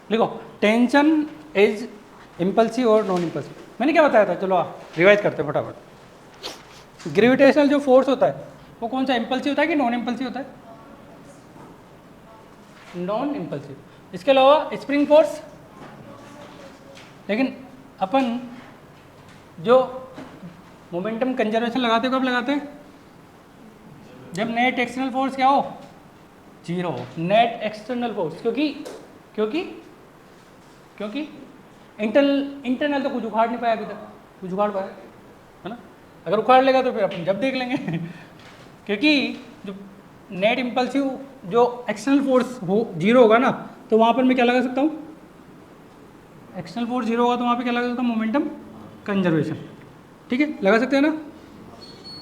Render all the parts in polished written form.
लिखो tension is impulsive और non impulsive. मैंने क्या बताया था, चलो रिवाइज करते हैं फटाफट। ग्रेविटेशनल जो फोर्स होता है वो कौन सा, इम्पल्सिव होता है कि नॉन इम्पल्सिव होता है? Non impulsive. इसके अलावा स्प्रिंग फोर्स, लेकिन अपन जो मोमेंटम कंजर्वेशन लगाते हो कब लगाते हैं? जब नेट एक्सटर्नल फोर्स क्या हो, जीरो हो। नेट एक्सटर्नल फोर्स क्योंकि क्योंकि क्योंकि इंटरनल तो कुछ उखाड़ नहीं पाया अभी तक, कुछ उखाड़ पाया है ना? अगर उखाड़ लेगा तो फिर अपन जब देख लेंगे क्योंकि जो नेट इम्पल्सिव जो एक्सटर्नल फोर्स हो जीरो होगा ना, तो वहाँ पर मैं क्या लगा सकता हूँ, एक्सटर्नल फोर्स जीरो होगा तो वहाँ पे क्या लगा सकता हूँ, मोमेंटम कंजर्वेशन। ठीक है, लगा सकते हैं ना?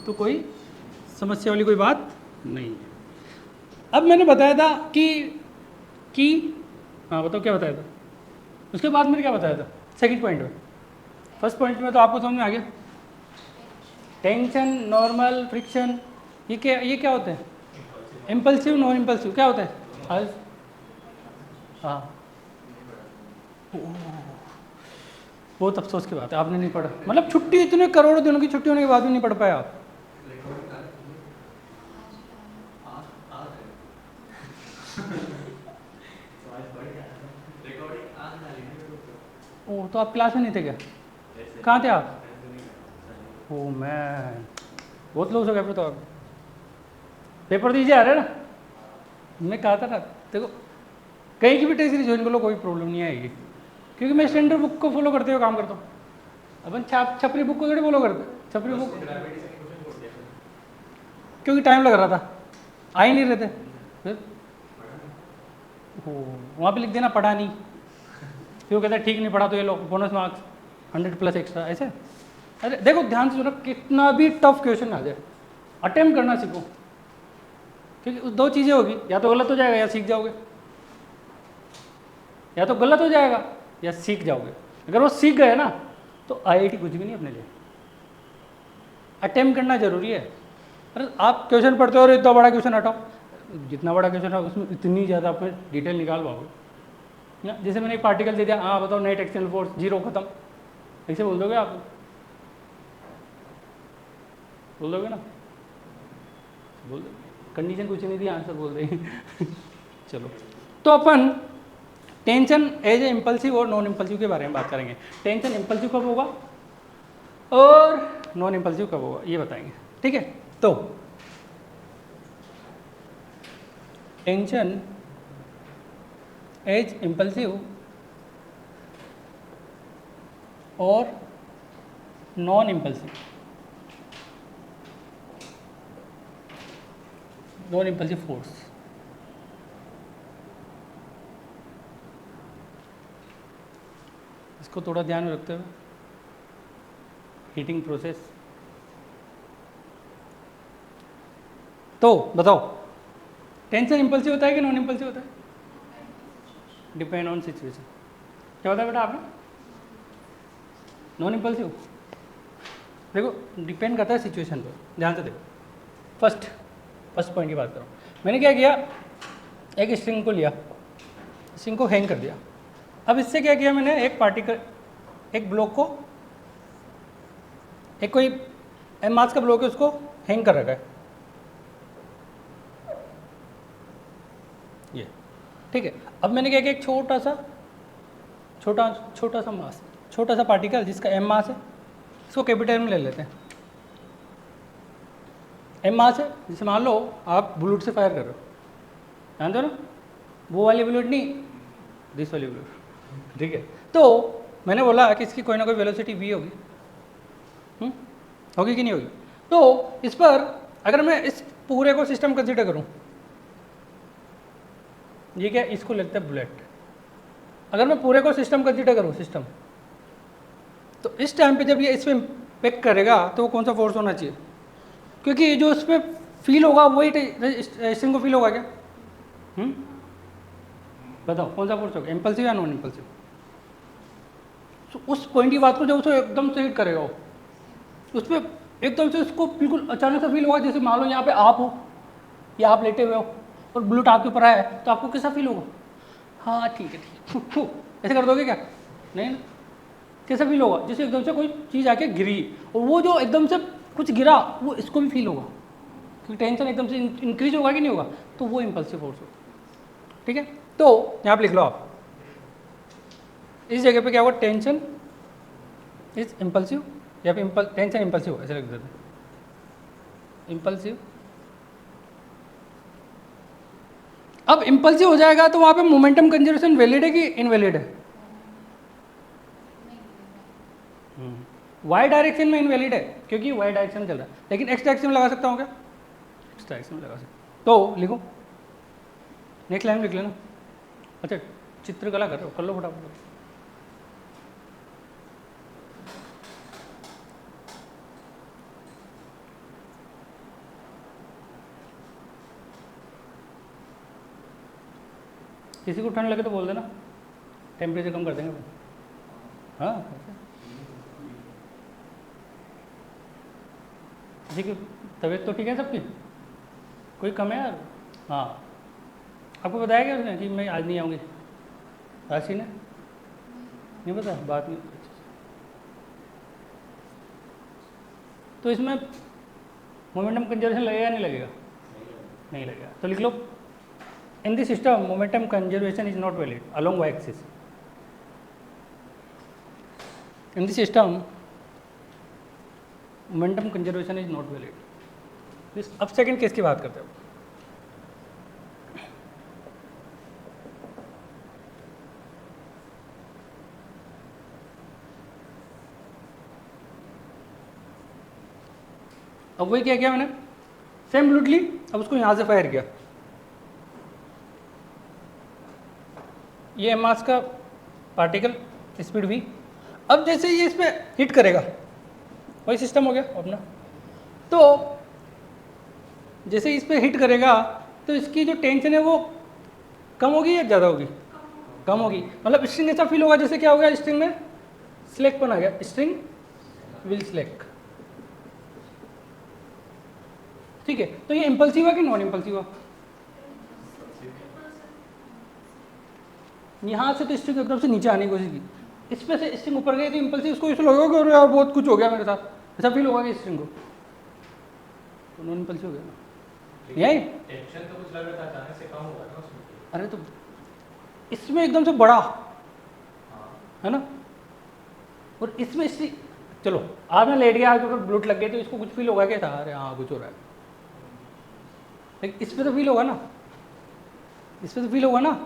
तो कोई समस्या वाली कोई बात नहीं है। अब मैंने बताया था कि हाँ बताओ क्या बताया था, उसके बाद मैंने क्या बताया था सेकंड पॉइंट में। फर्स्ट पॉइंट में तो आपको समझ में आ गया, टेंशन, नॉर्मल, फ्रिक्शन, ये क्या होते हैं? इम्पल्सिव, नॉन इम्पल्सिव क्या होता है? हाँ, बहुत अफसोस की बात है आपने नहीं पढ़ा, मतलब छुट्टी इतने करोड़ों दिनों की छुट्टी होने के बाद भी नहीं पढ़ पाया आप। ओ तो आप क्लास में नहीं थे क्या? कहाँ थे आप? ओ मैं बहुत लूज हो गया फिर तो। आप पेपर दीजिए आ रहे ना, मैं कहा था ना, देखो कहीं की भी टेस्ट सीरीज ज्वाइन कर लो कोई प्रॉब्लम नहीं आएगी, क्योंकि मैं स्टैंडर्ड बुक को फॉलो करते हुए काम करता हूँ। अपन छपरी बुक को थोड़ी फॉलो करते, छपरी बुक क्योंकि टाइम लग रहा था, आ ही नहीं रहे थे। फिर वहाँ पे लिख देना पढ़ा नहीं, क्यों कहता है ठीक नहीं पढ़ा तो ये लो बोनस मार्क्स 100+ एक्स्ट्रा ऐसे। अरे देखो ध्यान से सुनो, कितना भी टफ क्वेश्चन आ जाए अटेम्प्ट करना सीखो, क्योंकि दो चीज़ें होगी, या तो गलत हो जाएगा या सीख जाओगे, या तो गलत हो जाएगा या सीख जाओगे। अगर वो सीख गए ना तो आईआईटी कुछ भी नहीं अपने लिए। अटेम्प्ट करना जरूरी है। अरे आप क्वेश्चन पढ़ते हो और इतना बड़ा क्वेश्चन हटाओ, जितना बड़ा क्वेश्चन है उसमें इतनी ज़्यादा आप डिटेल निकाल पाओगे ना। जैसे मैंने एक पार्टिकल दे दिया, हाँ बताओ नेट एक्सटर्नल फोर्स जीरो, खत्म, ऐसे बोल दोगे आप? बोल दोगे ना? बोल दो, कंडीशन कुछ नहीं दी, आंसर बोल देंगे चलो, तो अपन टेंशन एज ए इम्पल्सिव और नॉन इम्पल्सिव के बारे में बात करेंगे। टेंशन इम्पल्सिव कब होगा और नॉन इम्पल्सिव कब होगा ये बताएंगे। ठीक है, तो टेंशन एज इम्पल्सिव और non impulsive, non impulsive force, इसको थोड़ा ध्यान में रखते हुए, हीटिंग प्रोसेस। तो बताओ टेंशन इम्पल्सिव होता है कि नॉन इम्पल्सिव होता है? Depend on situation. क्या होता है बेटा आपने? Non impulsive. देखो डिपेंड करता है सिचुएशन पर, ध्यान से देखो। फर्स्ट पॉइंट की बात करो, मैंने क्या किया, एक स्ट्रिंग को लिया, स्ट्रिंग को हैंग कर दिया। अब इससे क्या किया मैंने, एक पार्टिकल, एक ब्लॉक को, एक कोई एम मास का ब्लॉक है उसको हैंग कर रखा है, ये ठीक है। अब मैंने क्या किया, एक छोटा सा मास, छोटा सा पार्टिकल जिसका एम मास है, इसको कैपिटल में ले लेते हैं। एम मास है, जैसे मान लो आप बुलेट से फायर कर रहे हो, जानते हो ना, वो वाली बुलेट नहीं, दिस वाली बुलेट, ठीक है। तो मैंने बोला कि इसकी कोई ना कोई वेलोसिटी v होगी, होगी कि नहीं होगी? तो इस पर अगर मैं इस पूरे को सिस्टम कंसीडर करूं, ये क्या, इसको लगता है बुलेट। अगर मैं पूरे को सिस्टम कंसीडर करूं, सिस्टम, तो इस टाइम पे जब ये इस पर इम्पैक्ट करेगा तो वो कौन सा फोर्स होना चाहिए? क्योंकि जो उस पर फील होगा वही स्ट्रिंग को फील होगा क्या? बताओ कौन सा फोर्स होगा, इम्पल्सिव या नॉन इम्पल्सिव? तो उस पॉइंट की बात को जब उसे एकदम से हिट करेगा वो, उस पर एकदम से उसको बिल्कुल अचानक से फील होगा, जैसे मान लो यहाँ पे आप हो या आप लेटे हुए हो और बुलेट आपके ऊपर आया है, तो आपको कैसा फील होगा? हाँ ठीक है ठीक है, ऐसे कर दोगे क्या? नहीं ना। कैसा फील होगा? जैसे एकदम से कोई चीज़ आके गिरी, और वो जो एकदम से कुछ गिरा वो इसको भी फील होगा, क्योंकि टेंशन एकदम से इंक्रीज होगा कि नहीं होगा, तो वो इम्पल्सिव फोर्स होगा। ठीक है, तो यहाँ पे लिख लो आप, इस जगह पे क्या होगा? टेंशन इज इम्पल्सिव, या फिर टेंशन इम्पल्सिव, ऐसे लिख देते हैं, इम्पल्सिव। अब इम्पल्सिव हो जाएगा तो वहाँ पे मोमेंटम कंजर्वेशन वैलिड है कि इनवैलिड है? वाई डायरेक्शन में इनवैलिड है, क्योंकि वाई डायरेक्शन में चल रहा है, लेकिन एक्स डायरेक्शन में लगा सकता हूँ क्या? एक्स डायरेक्शन में लगा सकता, तो लिखो, नेक्स्ट लाइन लिख लेना। अच्छा चित्रकला कर लो फटाफट। किसी को ठंड लगे तो बोल देना, टेम्परेचर कम कर देंगे। हाँ किसी की तबीयत तो ठीक है सबकी? कोई कम है यार? हाँ आपको बताया क्या उसने कि मैं आज नहीं आऊँगी? राशि ने नहीं पता, बात नहीं। तो इसमें मोमेंटम कंजर्वेशन लगेगा या नहीं लगेगा? नहीं लगेगा। तो लिख लो, in the system momentum conservation is not valid along y axis. In the system momentum conservation is not valid. अब सेकंड केस की बात करते हैं। अब वही क्या किया मैंने, सेम ब्लूटली, अब उसको यहाँ से फायर किया, ये मास का पार्टिकल स्पीड v। अब जैसे ये इस पर हिट करेगा, वही सिस्टम हो गया अपना। तो जैसे इस पर हिट करेगा तो इसकी जो टेंशन है वो कम होगी या ज़्यादा होगी? कम होगी। मतलब स्ट्रिंग ऐसा फील होगा जैसे क्या हो गया, स्ट्रिंग में स्लेकपन आ गया, स्ट्रिंग विल स्लेक। ठीक है, तो ये इम्पल्सिव हुआ कि नॉन इम्पल्सिव हुआ? यहाँ से तो स्ट्रिंग एकदम से नीचे आने की कोशिश की, इस पे से स्ट्रिंग ऊपर गई तो इम्पल्सिव उसको इसलिए लगेगा कि यार बहुत कुछ हो गया मेरे साथ, ऐसा फील होगा कि स्ट्रिंग को, तो नॉन इम्पल्सिव हो गया ना। यही टेंशन तो कुछ लग रहा था, अचानक से कम हुआ ना उसमें। अरे तो इसमें एकदम से बड़ा है ना, और इसमें चलो आज मैं लेट गया, आज अगर ब्लूट लग गए तो इसको कुछ फील होगा क्या था? अरे हाँ कुछ हो रहा है, लेकिन इसमें तो फील होगा ना, इसमें तो फील होगा ना,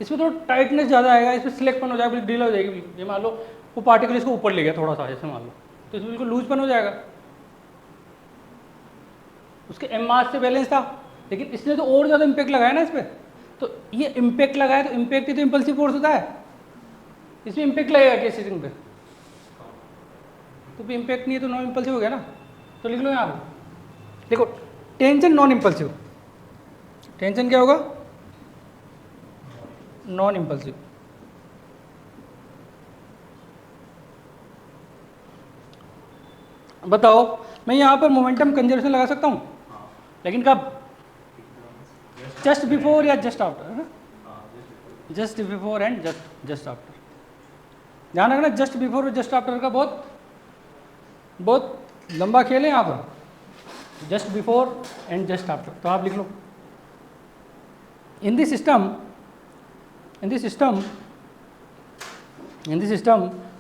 इसमें तो टाइटनेस ज़्यादा आएगा, इसमें सिलेक्टपन हो जाएगा, बिल्कुल ढीला हो जाएगी बिल्कुल। ये मान लो वो पार्टिकल इसको ऊपर ले गया थोड़ा सा, ऐसे मान लो, तो इसमें बिल्कुल लूजपन हो जाएगा। उसके एम मास से बैलेंस था, लेकिन इसने तो और ज़्यादा इम्पैक्ट लगाया ना इस पर, तो ये इम्पैक्ट लगाया, तो इम्पैक्ट ही तो इम्पल्सिव फोर्स होता है, इसमें इम्पैक्ट लगेगा किसी स्ट्रिंग पे, तो भी इम्पैक्ट नहीं है तो नॉन इम्पल्सिव हो गया ना। तो लिख लो यहाँ पे, देखो टेंशन नॉन इम्पल्सिव, टेंशन क्या होगा? Non impulsive. बताओ मैं यहाँ पर मोमेंटम कंजर्वेशन लगा सकता हूँ, लेकिन कब? जस्ट बिफोर या just after? Just before and just after. ध्यान रखना, जस्ट बिफोर और जस्ट आफ्टर का बहुत लंबा खेल है यहाँ पर, just before and just after. तो आप लिख लो, in the system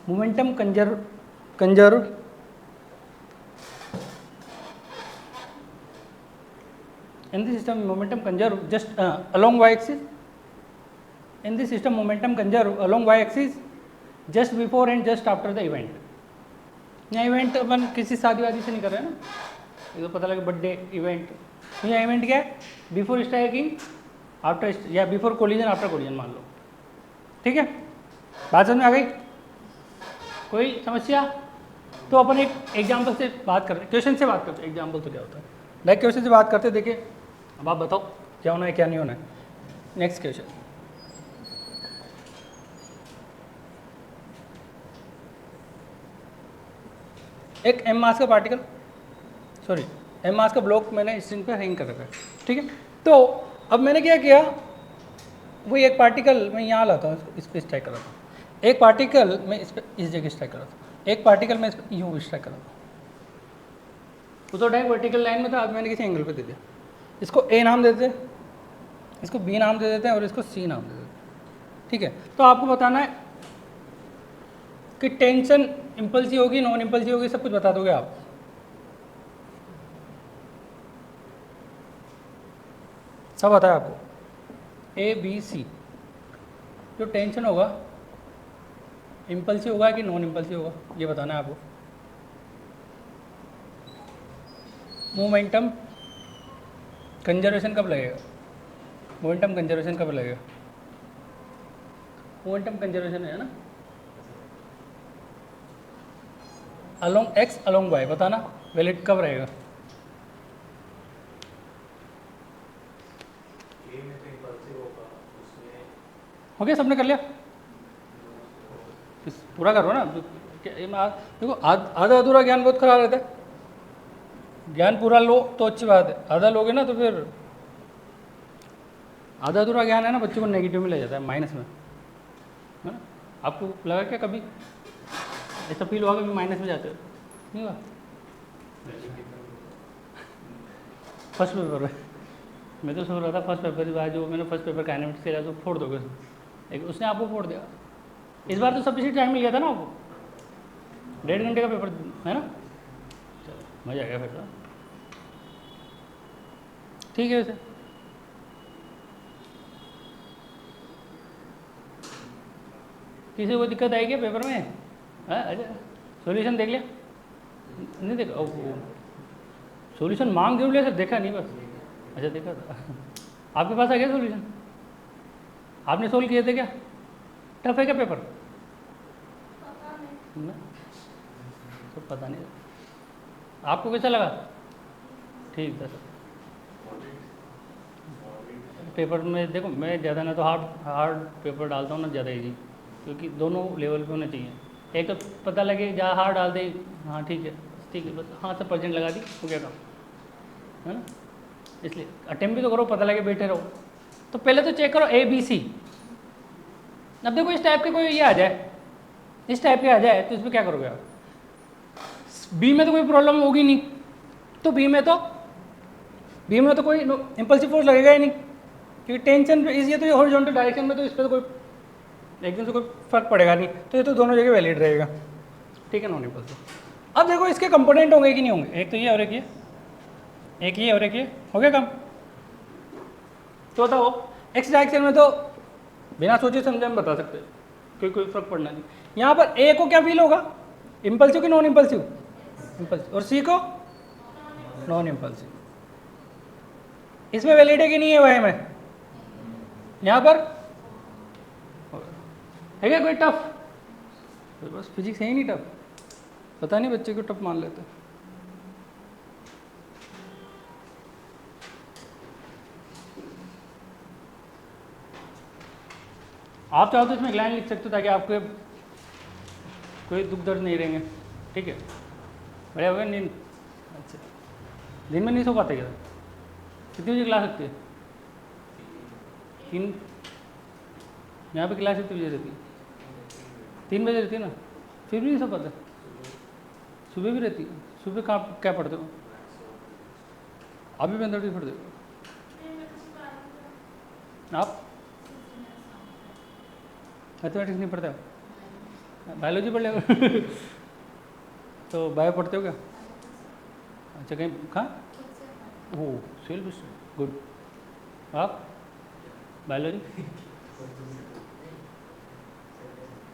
momentum conserve in the system momentum conserve just along y axis, in the system momentum conserve along y axis just before and just after the event। यहाँ event अपन किसी शादी वादी से नहीं कर रहे हैं ना, ये तो पता लगे बर्थडे इवेंट, तो यहाँ इवेंट क्या है? बिफोर स्ट्राइकिंग, आफ्टर, या बिफोर कोलिजन आफ्टर कोलिजन मान लो। ठीक है, बात समझ में आ गई? कोई समस्या? तो अपन एक एग्जाम्पल से बात करते, क्वेश्चन से बात करते। एग्जाम्पल तो क्या होता है, डायरेक्ट क्वेश्चन से बात करते। देखिए अब आप बताओ क्या होना है क्या नहीं होना है। नेक्स्ट क्वेश्चन, एक एम मास का पार्टिकल, सॉरी एम मास का ब्लॉक मैंने स्ट्रिंग पे हैंग कर रखा है। ठीक है, तो अब मैंने क्या किया, वही एक पार्टिकल मैं यहाँ लाता हूँ, इस पर स्ट्राइक कराता हूँ, एक पार्टिकल मैं इस पर इस जगह स्ट्राइक कराता हूँ, एक पार्टिकल मैं इस पर यूँ स्ट्राइक कराता हूँ। वो तो डायरेक्ट वर्टिकल लाइन में था, आज मैंने किसी एंगल पे दे दिया। इसको ए नाम दे देते हैं, इसको बी नाम दे देते हैं और इसको सी नाम दे देते हैं, ठीक है। तो आपको बताना है कि टेंशन इम्पल्सिव होगी, नॉन इम्पल्सिव होगी, सब कुछ बता दोगे आप। सब बताया आपको, ए बी सी। जो टेंशन होगा इम्पल्सिव होगा कि नॉन इम्पल्सिव होगा, ये बताना है आपको। मोमेंटम कंजर्वेशन कब लगेगा, मोमेंटम कंजर्वेशन कब लगेगा, मोमेंटम कंजर्वेशन है ना, अलोंग एक्स अलोंग वाई, बताना वैलिड कब रहेगा। ए में तो इम्पल्सिव होगा, उसमें हो गया, सबने कर लिया, पूरा करो ना। देखो आधा अधूरा ज्ञान बहुत खराब रहता है, ज्ञान पूरा लो तो अच्छी बात है, आधा लोगे ना तो फिर आधा अधूरा ज्ञान है ना बच्चों को नेगेटिव में ले जाता है, माइनस में, है ना। आपको लगा क्या कभी ऐसा फील हुआ कभी माइनस में जाते हो, नहीं हुआ? फर्स्ट पेपर में मैं तो सोच रहा था फर्स्ट पेपर आज जो मैंने फर्स्ट पेपर काइनेमेटिक्स किया तो फोड़ दोगे उसमें, लेकिन उसने आपको फोड़ दिया। इस बार तो सफिशिएंट टाइम मिल गया था ना आपको, 1.5 घंटे का पेपर है ना, चलो मज़ा आ गया फिर तो, ठीक है। वैसे किसी को दिक्कत आई क्या पेपर में? अच्छा सॉल्यूशन देख लिया? नहीं देखा, सॉल्यूशन मांग जरूर लिया सर, देखा नहीं बस। अच्छा देखा था आपके पास आ गया सॉल्यूशन, आपने सोल्व किए थे क्या? टफ है क्या पेपर? तो पता नहीं, आपको कैसा लगा? ठीक था सर। पेपर में देखो मैं ज़्यादा ना तो हार्ड पेपर डालता हूँ ना ज़्यादा इजी, क्योंकि दोनों लेवल पे होने चाहिए। एक तो पता लगे जहाँ हार्ड डाल दे, हाँ ठीक है बस, हाँ सब % लगा दी, हो गया काम, है ना। इसलिए अटेम्प्ट भी तो करो, पता लगे बैठे रहो। तो पहले तो चेक करो ए बी सी। अब देखो इस टाइप के कोई ये आ जाए, इस टाइप के आ जाए तो इसमें क्या करोगे आप? बी में तो कोई प्रॉब्लम होगी नहीं, तो बी में कोई इम्पल्सिव फोर्स लगेगा ही नहीं, क्योंकि टेंशन इज ये तो ये हॉरिजॉन्टल डायरेक्शन में, तो इस पर तो कोई एकदम से कोई फर्क पड़ेगा नहीं, तो ये तो दोनों जगह वैलिड रहेगा, ठीक है, नॉन इम्पल्सिव। अब देखो इसके कंपोनेंट होंगे कि नहीं होंगे, एक तो ये और एक ये, एक ये और एक ये, हो गया काम। तो बताओ एक्स डायरेक्शन में तो बिना सोचे समझे हम बता सकते हैं कोई फर्क पड़ना नहीं। यहाँ पर ए को क्या फील होगा, इम्पल्सिव कि नॉन इम्पल्सिव? इम्पल्सिव। और सी को नॉन इम्पल्सिव। इसमें वैलिड है कि नहीं है वह में? यहाँ पर है क्या कोई टफ? तो बस फिजिक्स है ही नहीं टफ, पता नहीं बच्चे को टफ मान लेते। आप चाहो तो इसमें एक लाइन लिख सकते हो ताकि आपके कोई दुख दर्द नहीं रहेंगे, ठीक है। बढ़िया हो गया नींद? अच्छा, दिन में नहीं सो पाते क्या? कितनी बजे क्लास लगती है? 3, यहाँ पे क्लास कितनी बजे रहती है? 3 बजे रहती है ना, फिर भी नहीं सो पाते? सुबह भी रहती है? सुबह कहाँ क्या पढ़ते हो? अभी भी अंदर पढ़ते हो आप? मैथमेटिक्स नहीं पढ़ते हो? बायोलॉजी पढ़ ले तो बायो पढ़ते हो क्या? अच्छा कहीं कहाँ? ओह सेल्फ, गुड। आप बायोलॉजी?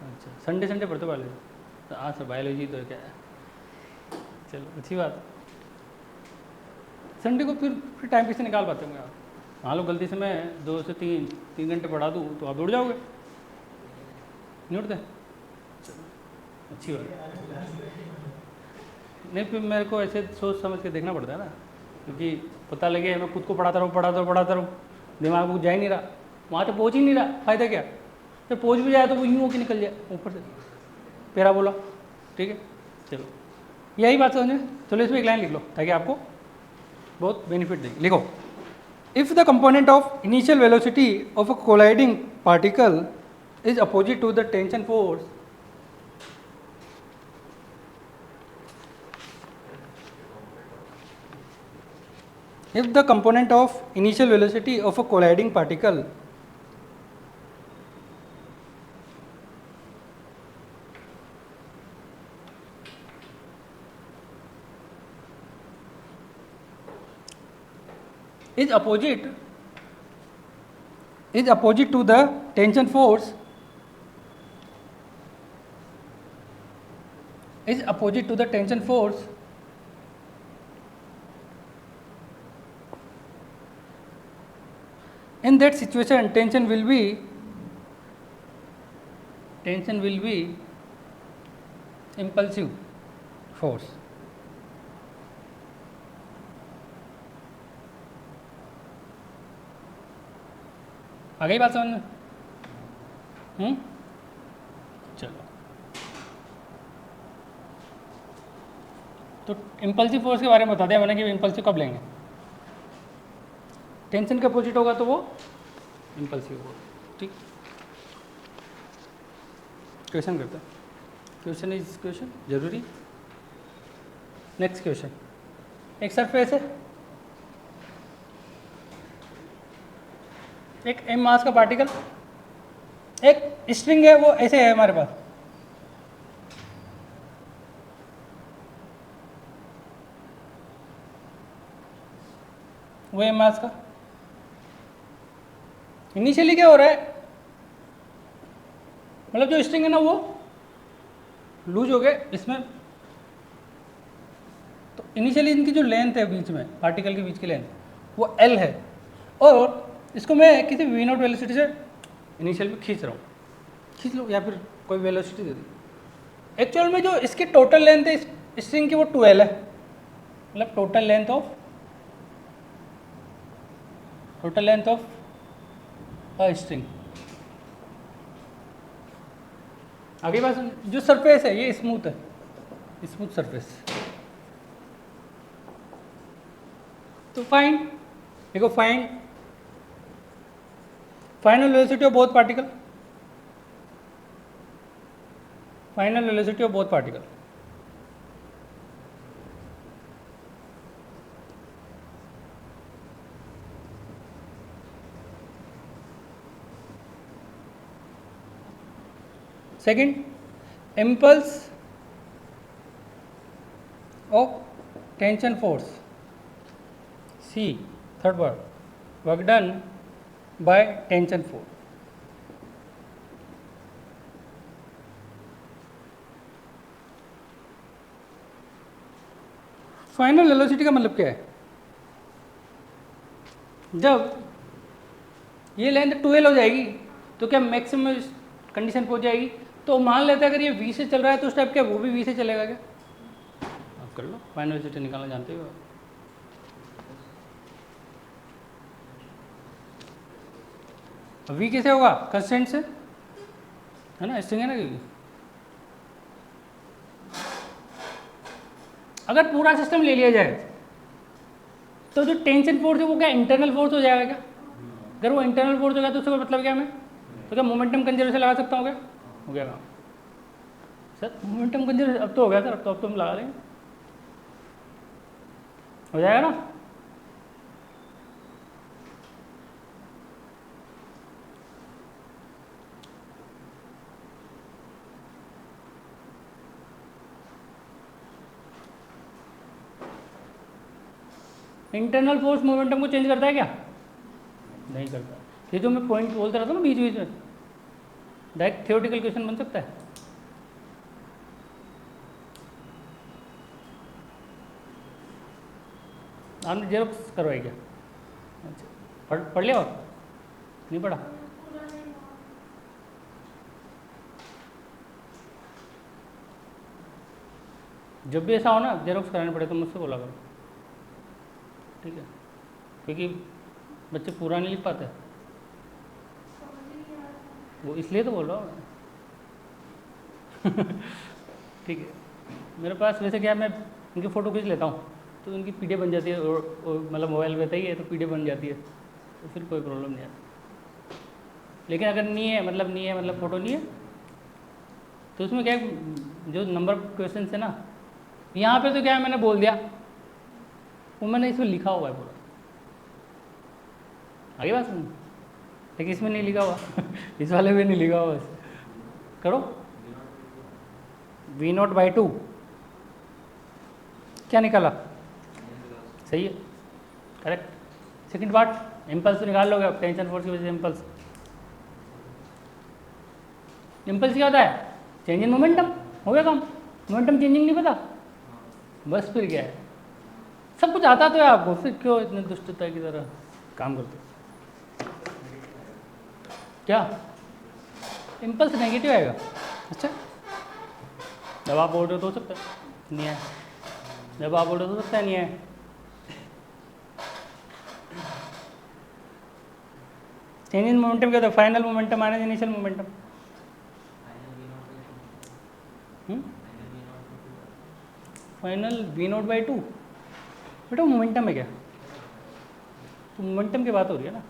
अच्छा संडे पढ़ते हो बायोलॉजी? तो हाँ सर बायोलॉजी तो क्या है, चलो अच्छी बात। संडे को फिर टाइम कैसे निकाल पाते होंगे आप? मान लो गलती से मैं 2 से 3 घंटे पढ़ा दूँ तो आप उड़ जाओगे, नहीं उठते? अच्छी बात। नहीं फिर मेरे को ऐसे सोच समझ के देखना पड़ता है ना, क्योंकि पता लगे मैं खुद को पढ़ाता रहूँ, दिमाग को जा ही नहीं रहा, वहाँ तो पहुँच ही नहीं रहा, फ़ायदा क्या? फिर पहुँच भी जाए तो वो यूँ हो के निकल जाए ऊपर से, पैरा बोला, ठीक है। चलो यही बात समझे, चलो इसमें एक लाइन लिख लो ताकि आपको बहुत बेनिफिट देगी। लिखो if the component of initial velocity of a colliding particle is opposite to the tension force, if the component of initial velocity of a colliding particle is opposite to the tension force, in that situation tension will be impulsive force. आ गई बात समझ में? चलो, तो impulsive force के बारे में बता दिया मैंने कि इम्पल्सिव कब लेंगे, टेंशन के अपोजिट होगा तो वो इम्पल्सिव होगा. ठीक, क्वेश्चन करते हैं. क्वेश्चन जरूरी. नेक्स्ट क्वेश्चन, एक सरफेस है, एक m मास का पार्टिकल, एक स्ट्रिंग है, वो ऐसे है हमारे पास, वो m मास का. इनिशियली क्या हो रहा है, मतलब जो स्ट्रिंग है ना वो लूज हो गए इसमें, तो इनिशियली इनकी जो लेंथ है बीच में, पार्टिकल के बीच की लेंथ वो l है, और इसको मैं किसी v0 वेलोसिटी से इनिशियल में खींच रहा हूँ, खींच लो या फिर कोई वेलोसिटी दे दी. एक्चुअल में जो इसकी टोटल लेंथ है स्ट्रिंग की वो 2l है, मतलब total length of a string. आगे बात, जो सरफेस है ये स्मूथ है, स्मूथ सरफेस. तो फाइंड, देखो find final velocity of both particle, final velocity of both particle. Second, impulse of tension force. C, third word, work done by tension force. Final velocity का मतलब क्या है, जब ये लेंथ 2l हो जाएगी तो क्या मैक्सिमम कंडीशन पहुंच जाएगी. तो मान लेते हैं अगर ये v से चल रहा है तो उस टाइप क्या वो भी v से चलेगा क्या, आप कर लो, फाइनल वेलोसिटी निकालना जानते हो. v कैसे होगा, कंस्टेंट से है ना, स्ट्रिंग है ना, क्योंकि अगर पूरा सिस्टम ले लिया जाए तो जो टेंशन फोर्स है वो क्या इंटरनल फोर्स हो जाएगा क्या. अगर वो इंटरनल फोर्स होगा तो उसका मतलब क्या, मैं तो क्या मोमेंटम कंजर्वेशन लगा सकता हूँ क्या, हो गया काम सर. मोमेंटम कंजर्वेशन अब तो हो गया सर, अब तो हम लगा लेंगे, हो जाएगा ना. इंटरनल फोर्स मोमेंटम को चेंज करता है क्या, नहीं करता. ये जो मैं पॉइंट बोलता रहता हूँ ना बीच बीच में, डायरेक्ट थ्योरेटिकल क्वेश्चन बन सकता है. आपने जेरोक्स करवाई क्या, अच्छा पढ़ लिया, और नहीं पढ़ा. जब भी ऐसा हो ना जेरोक्स कराने पड़े तो मुझसे बोला करो, ठीक है, क्योंकि बच्चे पूरा नहीं लिख पाते, वो इसलिए तो बोल रहा हूँ. ठीक है, मेरे पास वैसे क्या है, मैं इनकी फ़ोटो खींच लेता हूँ तो उनकी पीडीएफ बन जाती है, और मतलब मोबाइल में ही है तो पीडीएफ बन जाती है, तो फिर कोई प्रॉब्लम नहीं आती। लेकिन अगर नहीं है मतलब फोटो नहीं है, तो उसमें क्या है, जो नंबर ऑफ क्वेश्चन है ना, यहाँ पे तो क्या है मैंने बोल दिया, वो मैंने इसमें लिखा हुआ है पूरा, आगे बात सुन, लेकिन इसमें नहीं लिखा हुआ इस वाले में नहीं लिखा हुआ। करो V0/2 क्या निकाला, सही है, करेक्ट। सेकंड पार्ट इम्पल्स तो निकाल लोगे आप, टेंशन फोर्स की वजह से इम्पल्स। इम्पल्स क्या होता है, चेंज इन मोमेंटम, हो गया काम। मोमेंटम चेंजिंग नहीं पता, बस फिर क्या है, सब कुछ आता तो है आपको, फिर क्यों इतने दुष्टता की तरह काम करते हो? क्या इम्पल्स नेगेटिव आएगा? अच्छा, जब आप बोल रहे हो तो हो सकता है, नहीं है, जब आप बोल रहे हो तो सकता है नहीं है। चेंज इन मोमेंटम क्या होता है, final momentum minus initial momentum. Final V0/2 बेटा मोमेंटम है क्या, तो मोमेंटम की बात हो रही है ना।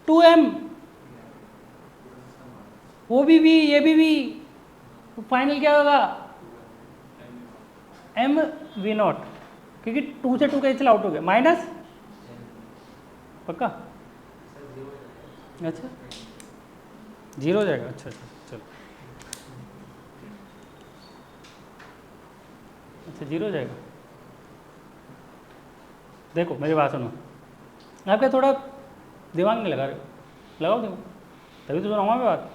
2m, वो भी v ये भी v, तो फाइनल क्या होगा mv0, क्योंकि 2 से 2 कैंसिल आउट हो गया, माइनस, पक्का? अच्छा, जीरो हो जाएगा, अच्छा चलो, अच्छा जीरो हो जाएगा। देखो मेरी बात सुनो, आप क्या थोड़ा दिमाग नहीं लगा रहे हो, लगाओ दिमाग, तभी तो सुनाऊंगा मैं बात।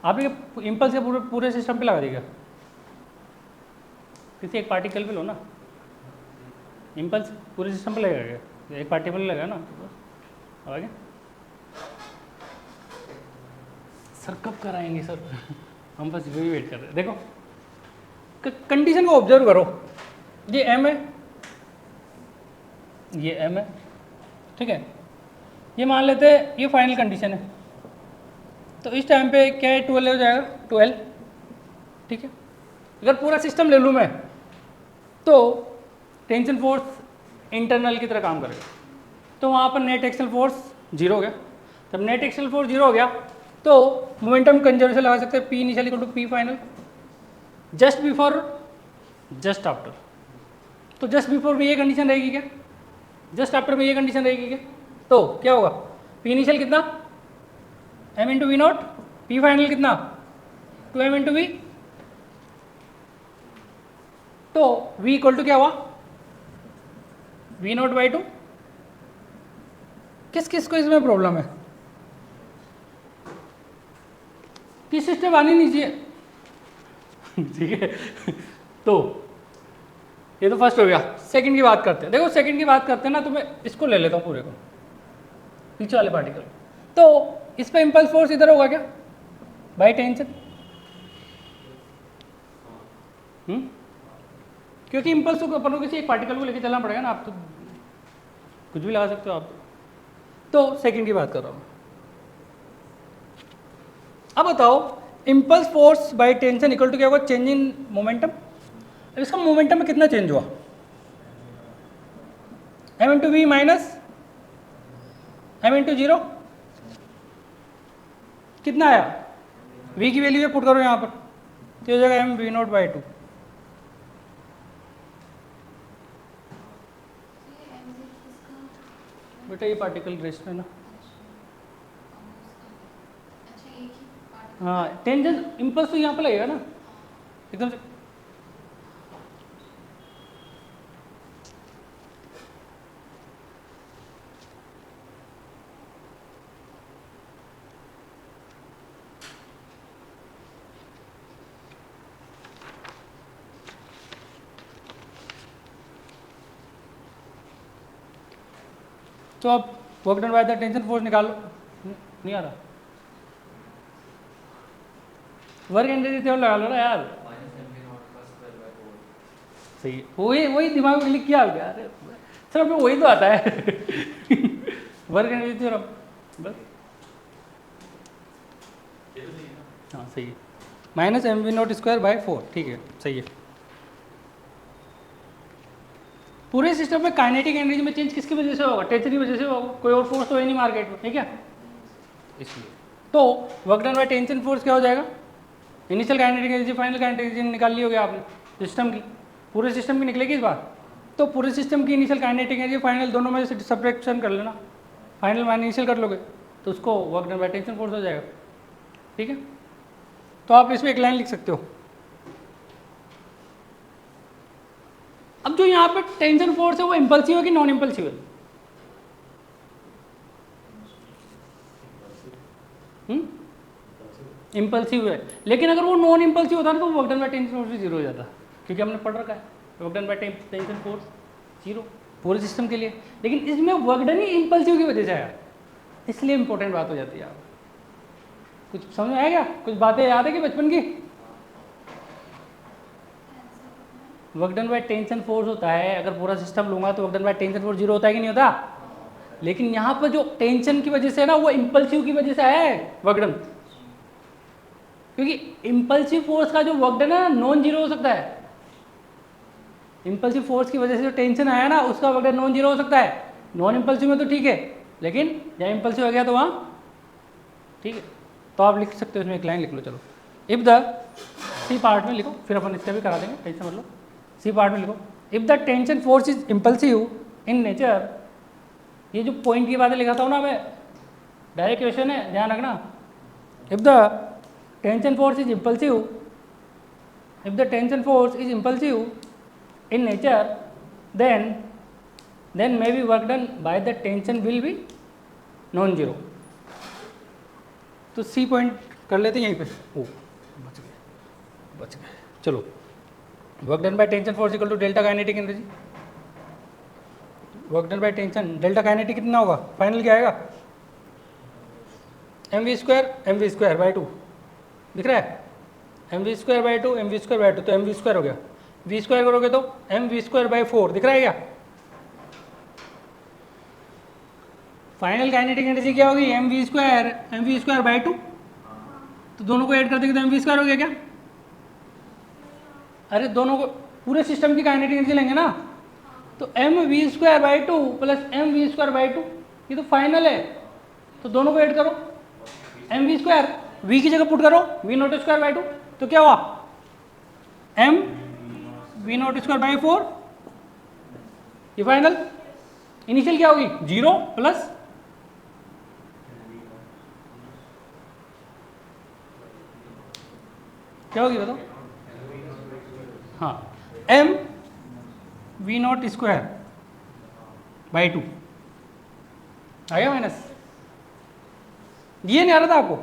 आप ये इम्पल्स के पूरे सिस्टम पे लगा देगा, किसी एक पार्टिकल पे लो ना, इम्पल्स पूरे सिस्टम पे लगेगा क्या, एक पार्टिकल लगा ना, तो बस अब आगे। सर कब कराएंगे सर हम बस वही वेट कर रहे हैं। देखो कंडीशन को ऑब्जर्व करो, ये m है, ये m है, ठीक है, ये मान लेते हैं ये फाइनल कंडीशन है, तो इस टाइम पे क्या है 12 हो जाएगा, 12, ठीक है। अगर पूरा सिस्टम ले लूँ मैं, तो टेंशन फोर्स इंटरनल की तरह काम करेगा, तो वहाँ पर नेट एक्सटर्नल फोर्स जीरो हो गया। जब नेट एक्सटर्नल फोर्स जीरो हो गया, तो मोमेंटम कंजर्वेशन लगा सकते हैं, P initial equal to P final, just before just after. तो जस्ट बिफोर में ये कंडीशन रहेगी क्या, जस्ट आफ्टर में ये कंडीशन रहेगी क्या, तो क्या होगा, P इनिशियल कितना m into V0, P final कितना 2m इंटू V, तो V इक्वल टू क्या हुआ V0/2। किस किस को इसमें प्रॉब्लम है, किस सिस्टम आनी नहीं चाहिए ठीक है। तो ये तो फर्स्ट हो गया, सेकंड की बात करते हैं। देखो सेकंड की बात करते हैं ना, तो मैं इसको ले लेता हूँ पूरे को, पीछे वाले पार्टिकल, तो इस पे इम्पल्स फोर्स इधर होगा क्या बाई टेंशन, क्योंकि इम्पल्स को अपन को किसी एक पार्टिकल को लेके चलना पड़ेगा ना, आप तो कुछ भी लगा सकते हो आप। तो सेकंड की बात कर रहा हूँ। अब बताओ impulse force by tension equal to क्या होगा, चेंज इन मोमेंटम। अब इसका मोमेंटम में कितना चेंज हुआ, m into v minus m into zero, कितना आया, v की वैल्यू पुट करो यहाँ पर, तो हो जाएगा mv0/2। बेटा ये पार्टिकल रेस्ट है ना, हाँ टेंशन इम्पल्स तो यहाँ पर लगेगा ना एकदम से। तो अब work done by the tension force निकालो, नहीं आ रहा, वर्क एनर्जी थ्योरम लगा लो ना यार, सही है, वही दिमाग में क्लिक किया यार, सर हमें वही तो आता है वर्क एनर्जी थ्योरम, बस हाँ सही है, -mv0²/4, ठीक है सही है। पूरे सिस्टम में काइनेटिक एनर्जी में चेंज किसकी वजह से होगा? टेंशन की वजह से होगा, कोई और फोर्स तो है नहीं मार्केट में, है क्या? इसलिए तो work done by tension force क्या हो जाएगा? Initial kinetic energy, final kinetic energy निकाल ली होगी आपने सिस्टम की, पूरे सिस्टम की निकलेगी इस बार। तो पूरे सिस्टम की इनिशियल काइनेटिक एनर्जी फाइनल दोनों में से सब्ट्रैक्शन कर लेना, फाइनल माइनस इनिशियल कर लोगे तो उसको work done by tension force हो जाएगा। ठीक है, तो आप इसमें एक लाइन लिख सकते हो। अब जो यहाँ पे टेंशन फोर्स है वो इम्पल्सिव है कि नॉन इम्पल्सिव है? इम्पल्सिव है, लेकिन अगर वो नॉन इम्पल्सिव होता ना तो work done by tension force भी जीरो हो जाता, क्योंकि हमने पढ़ रखा है work done by tension force zero पूरे सिस्टम के लिए। लेकिन इसमें वर्क डन ही इम्पल्सिव की वजह से आया, इसलिए इंपॉर्टेंट बात हो जाती है। आप कुछ समझ में आया क्या? कुछ बातें याद है कि बचपन की? Work done by tension force होता है, अगर पूरा सिस्टम लूंगा तो work done by tension force zero होता है कि नहीं होता? लेकिन यहाँ पर जो टेंशन की वजह से है ना, वो इम्पल्सिव की वजह से आया है वर्क डन, क्योंकि इम्पल्सिव फोर्स का जो वर्क डन है ना नॉन जीरो हो सकता है। इम्पल्सिव फोर्स की वजह से जो टेंशन आया ना उसका वर्क डन नॉन जीरो हो सकता है। नॉन इम्पल्सिव में तो ठीक है, लेकिन जहाँ इम्पल्सिव हो गया तो वहाँ ठीक है। तो आप लिख सकते हो, इसमें एक लाइन लिख लो। चलो, इफ द सी पार्ट में लिखो, फिर अपन इसका भी करा देंगे, टेंशन मतलब सी पार्ट में लिखो। If the tension force is impulsive in nature, ये जो पॉइंट की बातें लिखाता हूँ ना मैं, डायरेक्ट क्वेश्चन है, ध्यान रखना। If the tension force is impulsive, if the tension force is impulsive in nature, then maybe work done by the tension will be non zero। तो सी पॉइंट कर लेते हैं यहीं पे। ओ बच गए। चलो, work done by tension force equal to delta kinetic energy. Work done by tension delta kinetic कितना होगा? फाइनल क्या आएगा? mv² बाई 2 दिख रहा है? mv² बाई 2 mv² बाई 2, तो mv² हो गया। v स्क्वायर करोगे तो mv² बाई 4 दिख रहा है क्या? फाइनल काइनेटिक एनर्जी क्या होगी? mv² बाई 2, तो दोनों को ऐड कर देंगे तो mv² हो गया क्या? अरे दोनों को, पूरे सिस्टम की काइनेटिक एनर्जी लेंगे ना, तो mv² by 2 plus mv² by 2, ये तो फाइनल है, तो दोनों को ऐड करो, mv², v की जगह पुट करो v0² बाई 2, तो क्या हुआ? m v0² बाई 4, ये फाइनल। इनिशियल क्या होगी? 0 प्लस क्या होगी बताओ? हाँ, m v0² बाई 2 आ गया माइनस। ये नहीं आ रहा था आपको?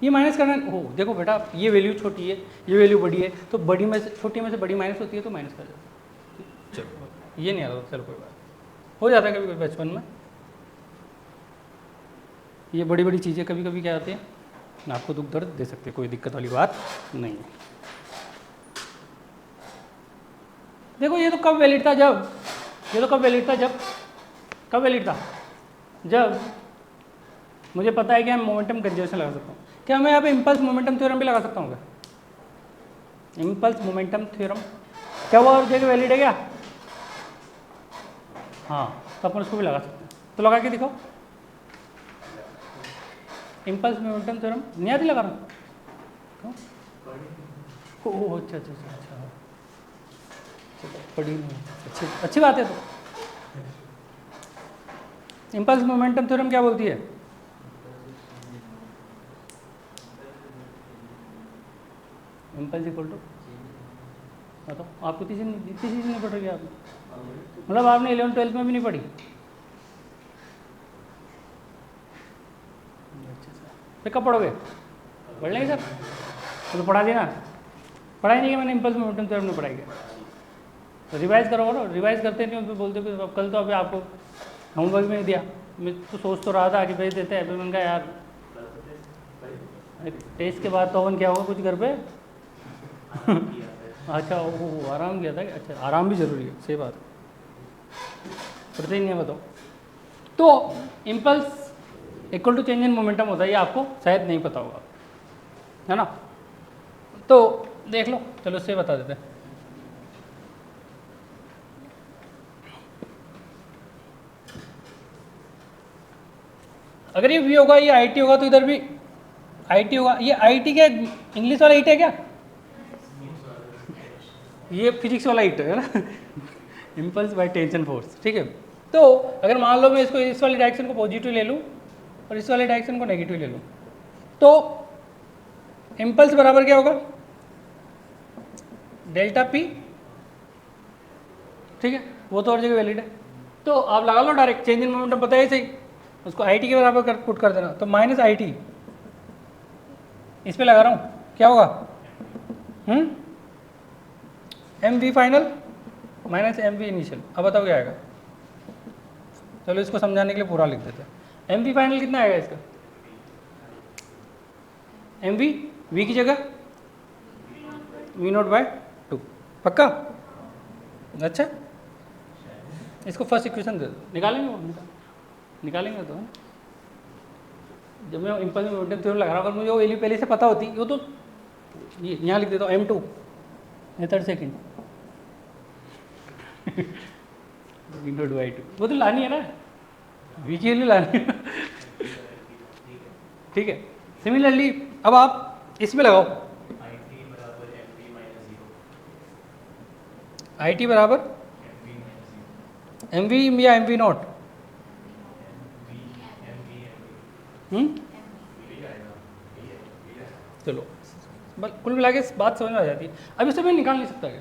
ये माइनस करना, हो देखो बेटा, ये वैल्यू छोटी है, ये वैल्यू बड़ी है, तो बड़ी में से छोटी में से बड़ी माइनस होती है तो माइनस कर जाता है। चलो, ये नहीं आ रहा, चलो कोई बात, हो जाता है कभी कभी बचपन में, ये बड़ी बड़ी चीज़ें कभी कभी क्या आती हैं ना, आपको दुख दर्द दे सकते, कोई दिक्कत वाली बात नहीं है। देखो ये तो कब वैलिड था? जब, ये तो कब वैलिड था? जब, कब वैलिड था? जब मुझे पता है कि मैं मोमेंटम कंजर्वेशन लगा सकता हूँ। क्या मैं यहाँ पे इम्पल्स मोमेंटम थ्योरम भी लगा सकता हूँ क्या? इम्पल्स मोमेंटम थ्योरम क्या हुआ? जगह वैलिड है क्या? हाँ, तो अपन उसको भी लगा सकते हैं, तो लगा के दिखाओ। इम्पल्स मोमेंटम थ्योरम नहीं आती लगा रहा? ओह अच्छा अच्छा अच्छा अच्छा, चलो पढ़ी नहीं, अच्छी बात है। तो इम्पल्स मोमेंटम थ्योरम क्या बोलती है? इम्पल्स इक्वल टू, बताओ, आपको इतनी चीज़ नहीं पढ़ रही है आपने? मतलब आपने 11th-12th में भी नहीं पढ़ी? फिर कब पढ़ोगे? पढ़ लेंगे सर, तो पढ़ा देना। पढ़ाई नहीं किया मैंने, इम्पल्स मोमेंटम थ्योरम ने पढ़ाई किया, तो रिवाइज करो ना। रिवाइज करते नहीं हो, बोलते फिर कल तो अभी आपको होमवर्क में नहीं दिया। मैं तो सोच तो रहा था कि भेज देते हैं, फिर मैंने कहा यार टेस्ट के बाद तो अपन क्या होगा कुछ घर पे अच्छा वो आराम किया था कि? अच्छा, आराम भी जरूरी है, सही बात है, पढ़ते ही नहीं है बताओ। तो impulse equal to change in momentum होता है, ये आपको शायद नहीं पता होगा, है ना? तो देख लो, चलो इससे बता देते हैं। अगर ये वी होगा ये आई टी होगा तो इधर भी आई टी होगा। ये आई टी क्या इंग्लिश वाला ईट है क्या? ये फिजिक्स वाला ईट है ना इम्पल्स बाय टेंशन फोर्स, ठीक है। तो अगर मान लो मैं इसको इस वाली डायरेक्शन को पॉजिटिव ले लूँ और इस वाले डायरेक्शन को नेगेटिव ले लूँ, तो इम्पल्स बराबर क्या होगा? डेल्टा पी, ठीक है, वो तो हर जगह वैलिड है। तो आप लगा लो डायरेक्ट, चेंज इन मोमेंटम पता है सही, उसको आई टी के बराबर कर पुट कर देना, तो माइनस आई टी इस पे लगा रहा हूँ, क्या होगा? M V final minus M V initial. अब बताओ क्या आएगा? चलो इसको समझाने के लिए पूरा लिख देते हैं। एम वी फाइनल कितना आएगा इसका? एम वी की जगह वी नॉट बाय 2, पक्का? अच्छा, इसको फर्स्ट इक्वेशन दे दो, निकालेंगे वो निकालेंगे तो। जब मैं इम्पल्स मोमेंटम थ्योरम लगा रहा हूँ, अगर मुझे वो वैल्यू पहले से पता होती, वो तो ये यहाँ लिख देता हूँ m2 method second v naught by 2, वो तो लानी है ना, वी की वैल्यू लानी है ठीक है। सिमिलरली अब आप इसमें लगाओ आई टी बराबर एम वी या एम वी नॉट, चलो बस कुल मिला के बात समझ में आ जाती है। अब इसे मैं निकाल नहीं सकता क्या?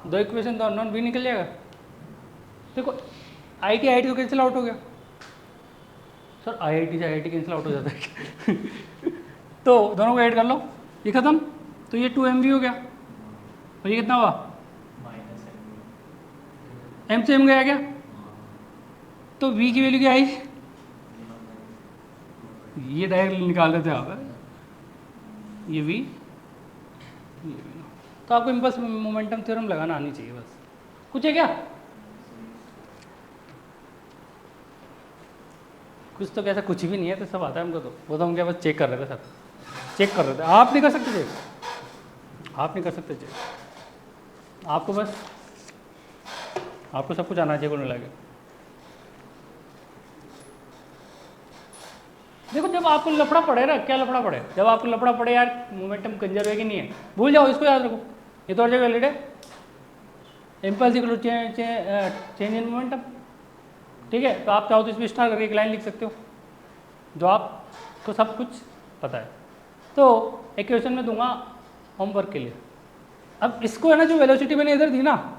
दो इक्वेशन तो नॉन वी निकल जाएगा। देखो आई टी तो कैंसिल आउट हो गया सर, आई से आई टी कैंसिल आउट हो जाता है तो दोनों को ऐड कर लो, ये खत्म, तो ये 2 MV हो गया और ये कितना हुआ? एम से एम गया क्या? तो वी की वैल्यू क्या आई? ये डायरेक्ट निकाल रहे थे आप, ये वी, तो आपको इम्पल्स मोमेंटम थ्योरम लगाना आनी चाहिए बस। कुछ है क्या? कुछ तो कैसा कुछ भी नहीं है, तो सब आता है हमको, तो वो तो हम क्या बस चेक कर रहे थे, सब चेक कर रहे थे। आप नहीं कर सकते चेक, आप नहीं कर सकते चेक, आपको बस आपको सब कुछ आना चाहिए कुल मिला के। देखो जब आपको लफड़ा पड़े ना, क्या लफड़ा पड़े, जब आपको लफड़ा पड़े यार मोमेंटम कंजर्व है कि नहीं है, भूल जाओ, इसको याद रखो, ये तो हर जगह वैलिड है। Impulse equal to change in momentum, ठीक है। तो आप चाहो तो इसमें स्टार करके एक लाइन लिख सकते हो, जो आपको सब कुछ पता है। तो इक्वेशन में दूंगा होमवर्क के लिए। अब इसको है ना, जो वेलोसिटी मैंने इधर दी ना,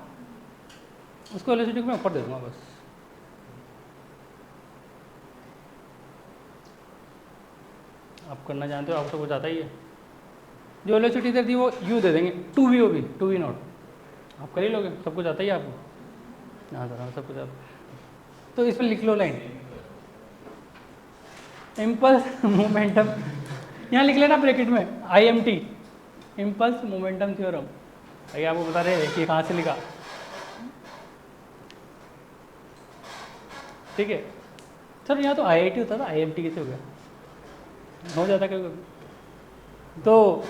उसको वेलोसिटी को मैं ऊपर दे दूंगा बस। आप करना जानते हो, आपको कुछ आता ही है। जो वेलोसिटी इधर दी वो यू दे देंगे, 2v हो भी 2v नॉट, आप कर ही लोगे, सब कुछ आता ही है आपको। हाँ सर, सब कुछ आता। तो इस पर लिख लो लाइन, इम्पल्स मोमेंटम, यहाँ लिख लेना ब्रैकेट में IMT, इम्पल्स मोमेंटम थ्योरम। आइए आपको बता रहे हैं कि कहाँ से लिखा, ठीक है। सर यहाँ तो IIT होता था, IMT कैसे हो गया? हो जाता कभी। तो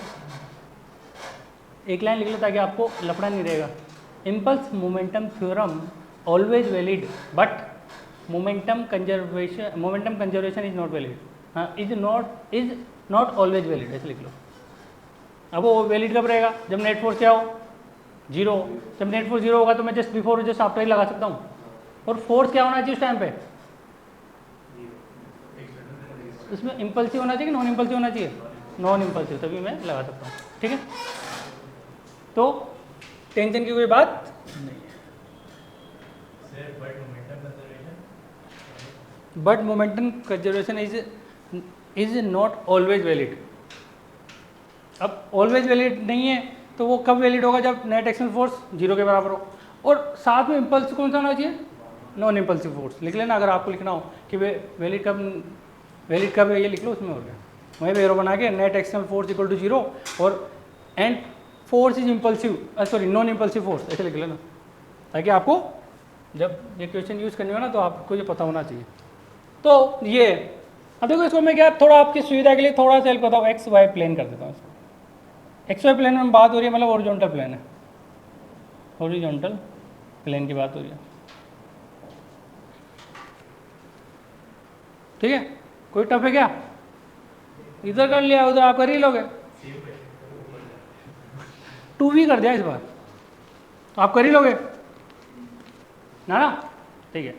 एक लाइन लिख लो ताकि आपको लफड़ा नहीं रहेगा। Impulse momentum theorem always valid but momentum conservation is not valid. हाँ, इज नॉट ऑलवेज वैलिड, ऐसे लिख लो। अब वो वैलिड कब रहेगा? जब नेट फोर्स क्या हो? 0। जब नेट फोर्स 0 होगा तो मैं जस्ट बिफोर और जस्ट आफ्टर ही लगा सकता हूँ। और फोर्स क्या होना चाहिए उस टाइम पे? इसमें इम्पल्सिव होना चाहिए कि नॉन इम्पल्सिव होना चाहिए? नॉन इम्पल्सिव, तभी मैं लगा सकता हूँ, ठीक है। तो टेंशन की कोई बात नहीं है। But momentum conservation is not always valid. अब ऑलवेज वैलिड नहीं है तो वो कब वैलिड होगा? जब नेट एक्सटर्नल फोर्स 0 के बराबर हो। और साथ में इम्पल्स कौन सा होना चाहिए? Non impulsive force. लिख लेना, अगर आपको लिखना हो कि वैलिड कब है, ये लिख लो उसमें। हो गया, वहीं पे एरो बना के net external force equal to 0 और and force is impulsive, sorry non impulsive force, ऐसे लिख लेना, ताकि आपको जब ये क्वेश्चन यूज़ करनी हो ना तो आपको ये पता होना चाहिए। तो ये अब देखो, इसको मैं क्या थोड़ा आपकी सुविधा के लिए थोड़ा सा हेल्प बताऊँ, एक्स वाई प्लेन कर देता हूँ इसको। एक्स वाई प्लेन में बात हो रही है, मतलब ओरिजेंटल प्लेन है, ओरिजेंटल प्लेन की बात हो रही है। ठीक है, कोई टफ है क्या? इधर कर लिया, उधर आप कर ही लोगे। 2 भी कर दिया इस बार, तो आप कर ही लोगे ना? ठीक है,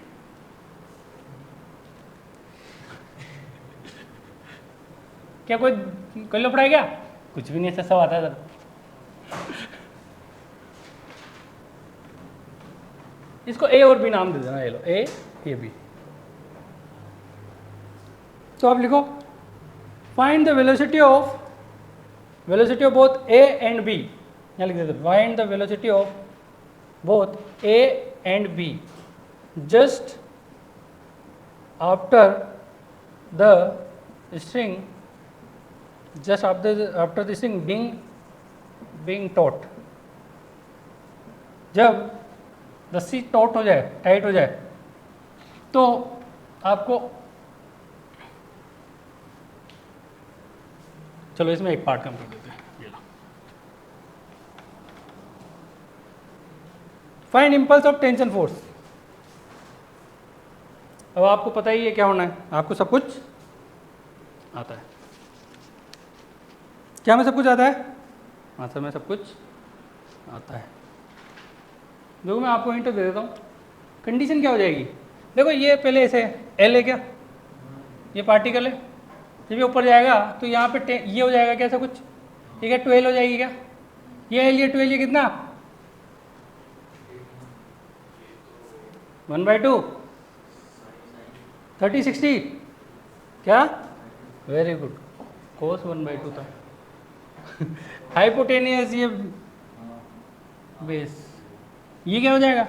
क्या कोई कर लो पढ़ाई क्या? कुछ भी नहीं, ऐसा सब आता है सर। इसको ए और बी नाम दे देना, ये लो ए, ये बी। तो आप लिखो find the velocity of both A and B. यहाँ लिख देते find the velocity of both A and B just after the string after the string being taut। जब रस्सी टॉट हो जाए, टाइट हो जाए, तो आपको, चलो इसमें एक पार्ट कम कर देते हैं। ये लो, find impulse of tension force. अब आपको पता ही है क्या होना है, आपको सब कुछ आता है। क्या में सब कुछ आता है? हाँ सर, में सब कुछ आता है। देखो मैं आपको हिंट दे देता हूँ। कंडीशन क्या हो जाएगी? देखो ये पहले ऐसे एल है क्या, ये पार्टिकल है, जब ये ऊपर जाएगा तो यहाँ पे ये हो जाएगा क्या, ऐसा कुछ, ठीक है, 12 हो जाएगी क्या? ये एल, ये 12, ये कितना 1/2, 30, 60 क्या? वेरी गुड, cos 1/2 था। हाइपोटेनियस ये बेस, ये क्या हो जाएगा?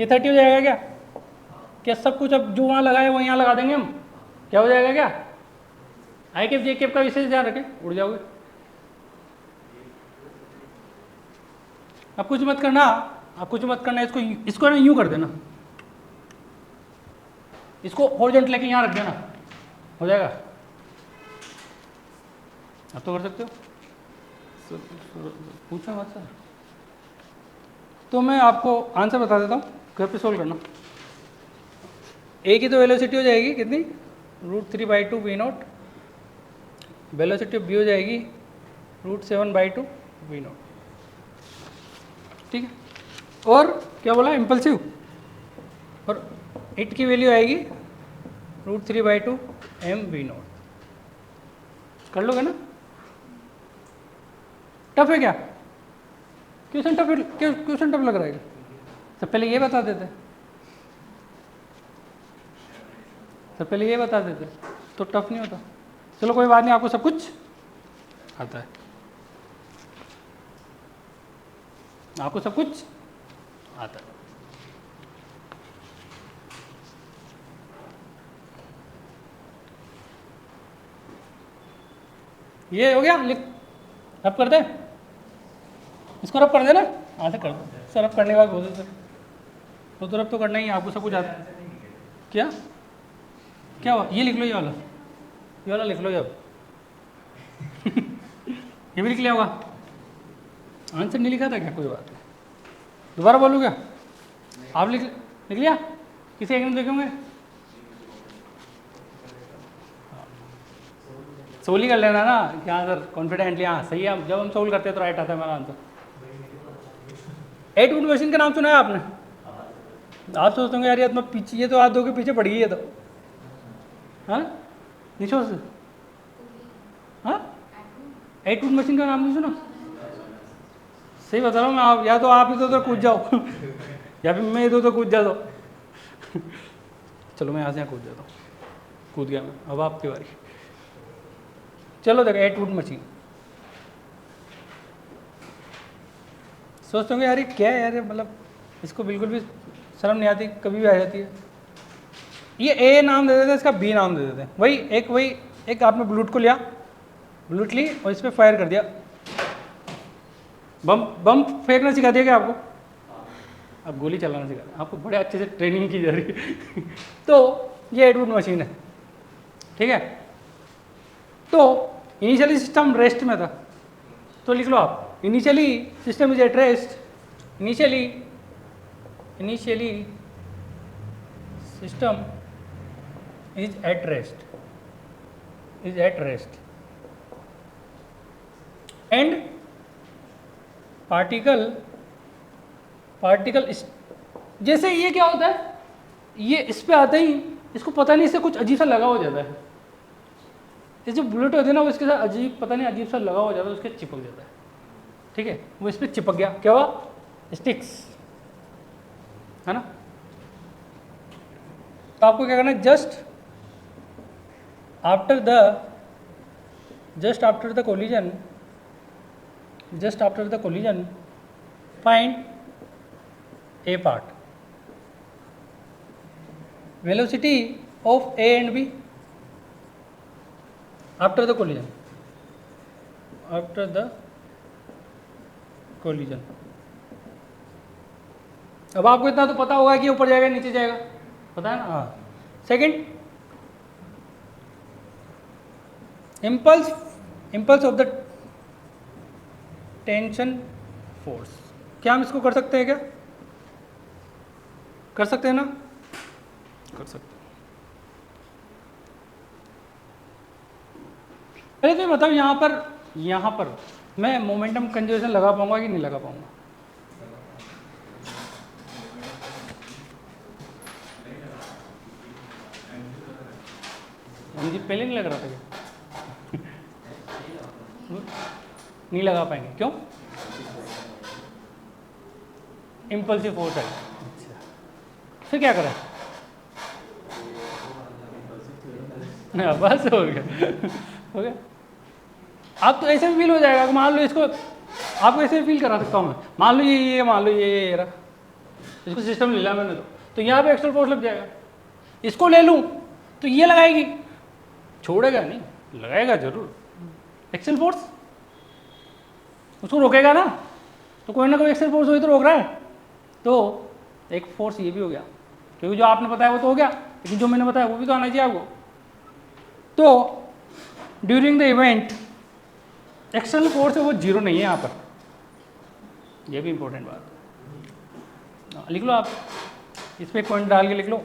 ये 30 हो जाएगा क्या? क्या सब कुछ अब जो वहाँ लगाए वो यहाँ लगा देंगे हम? क्या हो जाएगा क्या? आई कैप जे कैप का विशेष ध्यान रखें, उड़ जाओगे। अब कुछ मत करना, अब कुछ मत करना, इसको ना यूँ कर देना, इसको हॉरिजॉन्टल लेके यहाँ रख देना, हो जाएगा। अब तो कर सकते हो, पूछो मत सर। तो मैं आपको आंसर बता देता हूँ, घर पे सोल्व करना। ए की तो वेलोसिटी हो जाएगी कितनी, √3/2 v0। वेलोसिटी ऑफ बी हो जाएगी √7/2 v0। ठीक है, और क्या बोला, इम्पल्सिव, और इट की वैल्यू आएगी √3/2 m v0। कर लोगे ना? टफ है क्या? क्वेश्चन टफ लग रहा है? तो पहले ये बता देते, तो टफ नहीं होता। चलो कोई बात नहीं, आपको सब कुछ आता है, आपको सब कुछ आता है। ये हो गया, लिख रब कर दे, इसको रब कर दे ना, हाँ से कर दो सर। रब करने का बोल दो सर, तो रब तो करना ही है, आपको सब कुछ आता है। क्या क्या हुआ? ये लिख लो, ये वाला लिख लो। ये अब ये भी लिख लिया होगा, आंसर नहीं लिखा था क्या? कोई बात नहीं, दोबारा बोलूँ क्या? आप लिख लिया, किसी एक ने लिखेंगे, सोल्व ही कर लेना ना कि हाँ सर कॉन्फिडेंटली, हाँ सही है। जब हम सोल्व करते हैं तो राइट आता है हमारा आंसर। 8 वुड मशीन का नाम सुना है आपने? आप सोचते होंगे यार ये तो पीछे, ये तो हाथ धो के पीछे पड़ गई है, तो हाँ निशो से, हाँ 8 वुड मशीन का नाम नहीं सुना? सही बता रहा हूँ मैं, आप या तो आप इधर उधर कूद जाओ या फिर मैं इधर उधर कूद जाता हूँ। चलो मैं यहाँ से यहाँ कूद जाता हूँ, कूद गया मैं। अब आपकी बारी। चलो देखो 8 वुड मशीन, सोचते होंगे यार ये क्या है यार, मतलब इसको बिल्कुल भी शर्म नहीं आती, कभी भी आ जाती है। ये ए नाम दे देते हैं, इसका बी नाम दे देते हैं। वही एक आपने बुलेट को लिया, बुलेट ली और इस पर फायर कर दिया। बम फेंकना सिखा दिया क्या आपको? अब गोली चलाना सिखा दिया आपको, बड़े अच्छे से ट्रेनिंग की जा रही है। तो ये 8 वुड मशीन है, ठीक है। तो इनिशियली सिस्टम रेस्ट में था, तो लिख लो आप, initially system is at rest, initially system is at rest. Is at rest and particle जैसे ये क्या होता है, ये इस पे आते ही इसको पता नहीं, इससे कुछ अजीब सा लगा हो जाता है। ये जो बुलेट होते हैं ना, वो इसके साथ अजीब, पता नहीं अजीब सा लगा हो जाता है, उसके चिपक जाता है। ठीक है, वो इस पर चिपक गया, क्या हुआ, स्टिक्स, है ना। तो आपको क्या करना है, just after the collision find a part, velocity of A and B after the collision, अब आपको इतना तो पता होगा कि ऊपर जाएगा नीचे जाएगा, पता है ना। हाँ, second, impulse of the tension force. क्या हम इसको कर सकते हैं, क्या कर सकते हैं ना, कर सकते हैं। पहले तो ये बताओ, यहाँ पर मैं मोमेंटम कंजर्वेशन लगा पाऊंगा कि नहीं लगा पाऊंगा? मुझे पहले नहीं लग रहा था क्या? नहीं लगा पाएंगे, क्यों? इम्पल्सिव फोर्स है। फिर क्या करें? बस हो गया। आप तो ऐसे भी फील हो जाएगा कि मान लो इसको, आपको ऐसे भी फील करा सकता हूँ मैं, मान लो ये मान लो ये रहा, इसको सिस्टम ले लिया मैंने, तो यहाँ पे एक्सटर्नल फोर्स लग जाएगा। इसको ले लूँ तो ये लगाएगी, छोड़ेगा नहीं, लगाएगा जरूर। एक्सटर्नल फोर्स उसको रोकेगा ना, तो कोई ना कोई एक्सटर्नल फोर्स वही तो रोक रहा है। तो एक फोर्स ये भी हो गया, क्योंकि जो आपने बताया वो तो हो गया, लेकिन जो मैंने बताया वो भी तो आना चाहिए आपको। तो during the event external force है वो जीरो नहीं है यहाँ पर, ये भी इंपॉर्टेंट बात है। लिख लो आप, इस पर एक पॉइंट डाल के लिख लो।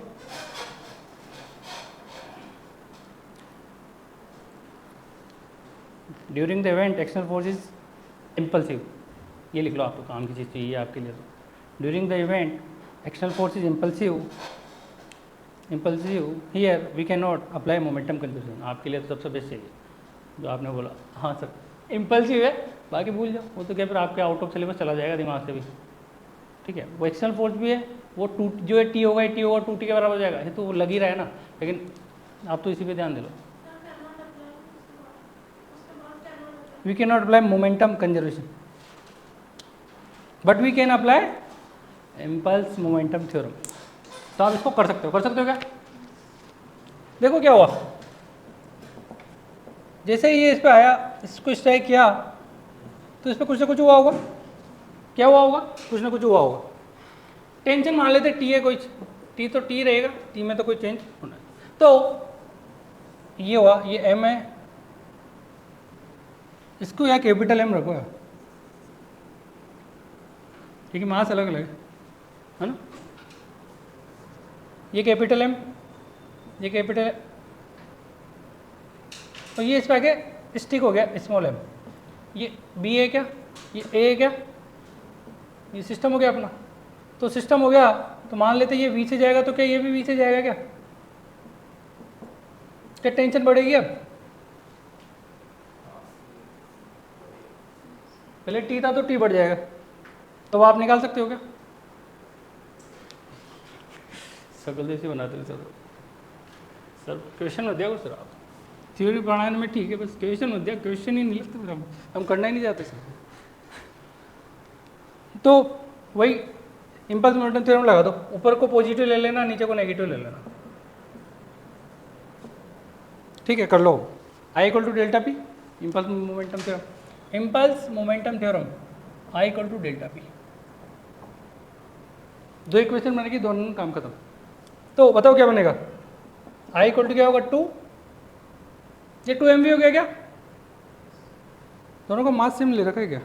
During the event external force is impulsive, ये लिख लो आप, तो काम की चीज़ चाहिए आपके लिए। तो during the event external force is impulsive here we can not apply momentum conservation. आपके लिए तो सबसे बेस्ट चाहिए जो आपने बोला। हाँ सर, इम्पल्सिव है, बाकी भूल जाओ, वो तो क्या फिर आपके आउट ऑफ सिलेबस चला जाएगा दिमाग से भी। ठीक है, वो एक्सटर्नल फोर्स भी है, वो टू जो है टी होगा 2t के बराबर हो जाएगा, ये तो वो लग ही रहा है ना, लेकिन आप तो इसी पे ध्यान दे लो। We can not apply momentum conservation but we can apply impulse momentum theorem. तो आप इसको कर सकते हो क्या? देखो क्या हुआ, जैसे ही ये इस पे आया, इसको स्ट्राइक किया, तो इस पर कुछ ना कुछ हुआ होगा। क्या हुआ होगा? कुछ ना कुछ हुआ होगा। टेंशन मान लेते टी है, कोई टी तो टी रहेगा, टी में तो कोई चेंज होना है। तो ये हुआ, ये एम है, इसको यहाँ कैपिटल एम रखो यार, ठीक है, मास अलग अलग है ना। ये कैपिटल एम, ये कैपिटल, तो ये इस पे आगे स्टिक हो गया स्मॉल एम। ये बी है क्या, ये ए है क्या, ये सिस्टम हो गया अपना। तो सिस्टम हो गया, तो मान लेते ये वी से जाएगा, तो क्या ये भी वी से जाएगा क्या? क्या टेंशन बढ़ेगी? अब पहले टी था तो टी बढ़ जाएगा, तो आप निकाल सकते हो क्या? सकल जैसे बनाते थे सर, क्वेश्चन मत दिया सर, आप थ्योरी पढ़ाने में ठीक है, बस क्वेश्चन मत दिया, क्वेश्चन ही नहीं लगते फिर हम करना ही नहीं चाहते सर। तो वही इम्पल्स मोमेंटम थ्योरम लगा दो, ऊपर को पॉजिटिव ले लेना, नीचे को नेगेटिव ले लेना। ठीक है, कर लो। I equal to delta P, impulse momentum theorem I equal to delta P. दो इक्वेशन बनेगी, दोनों काम खत्म। तो बताओ क्या बनेगा? आई इक्वल टू क्या होगा? 2, ये 2mv हो गया क्या? दोनों का मास सेम ले रखा है क्या?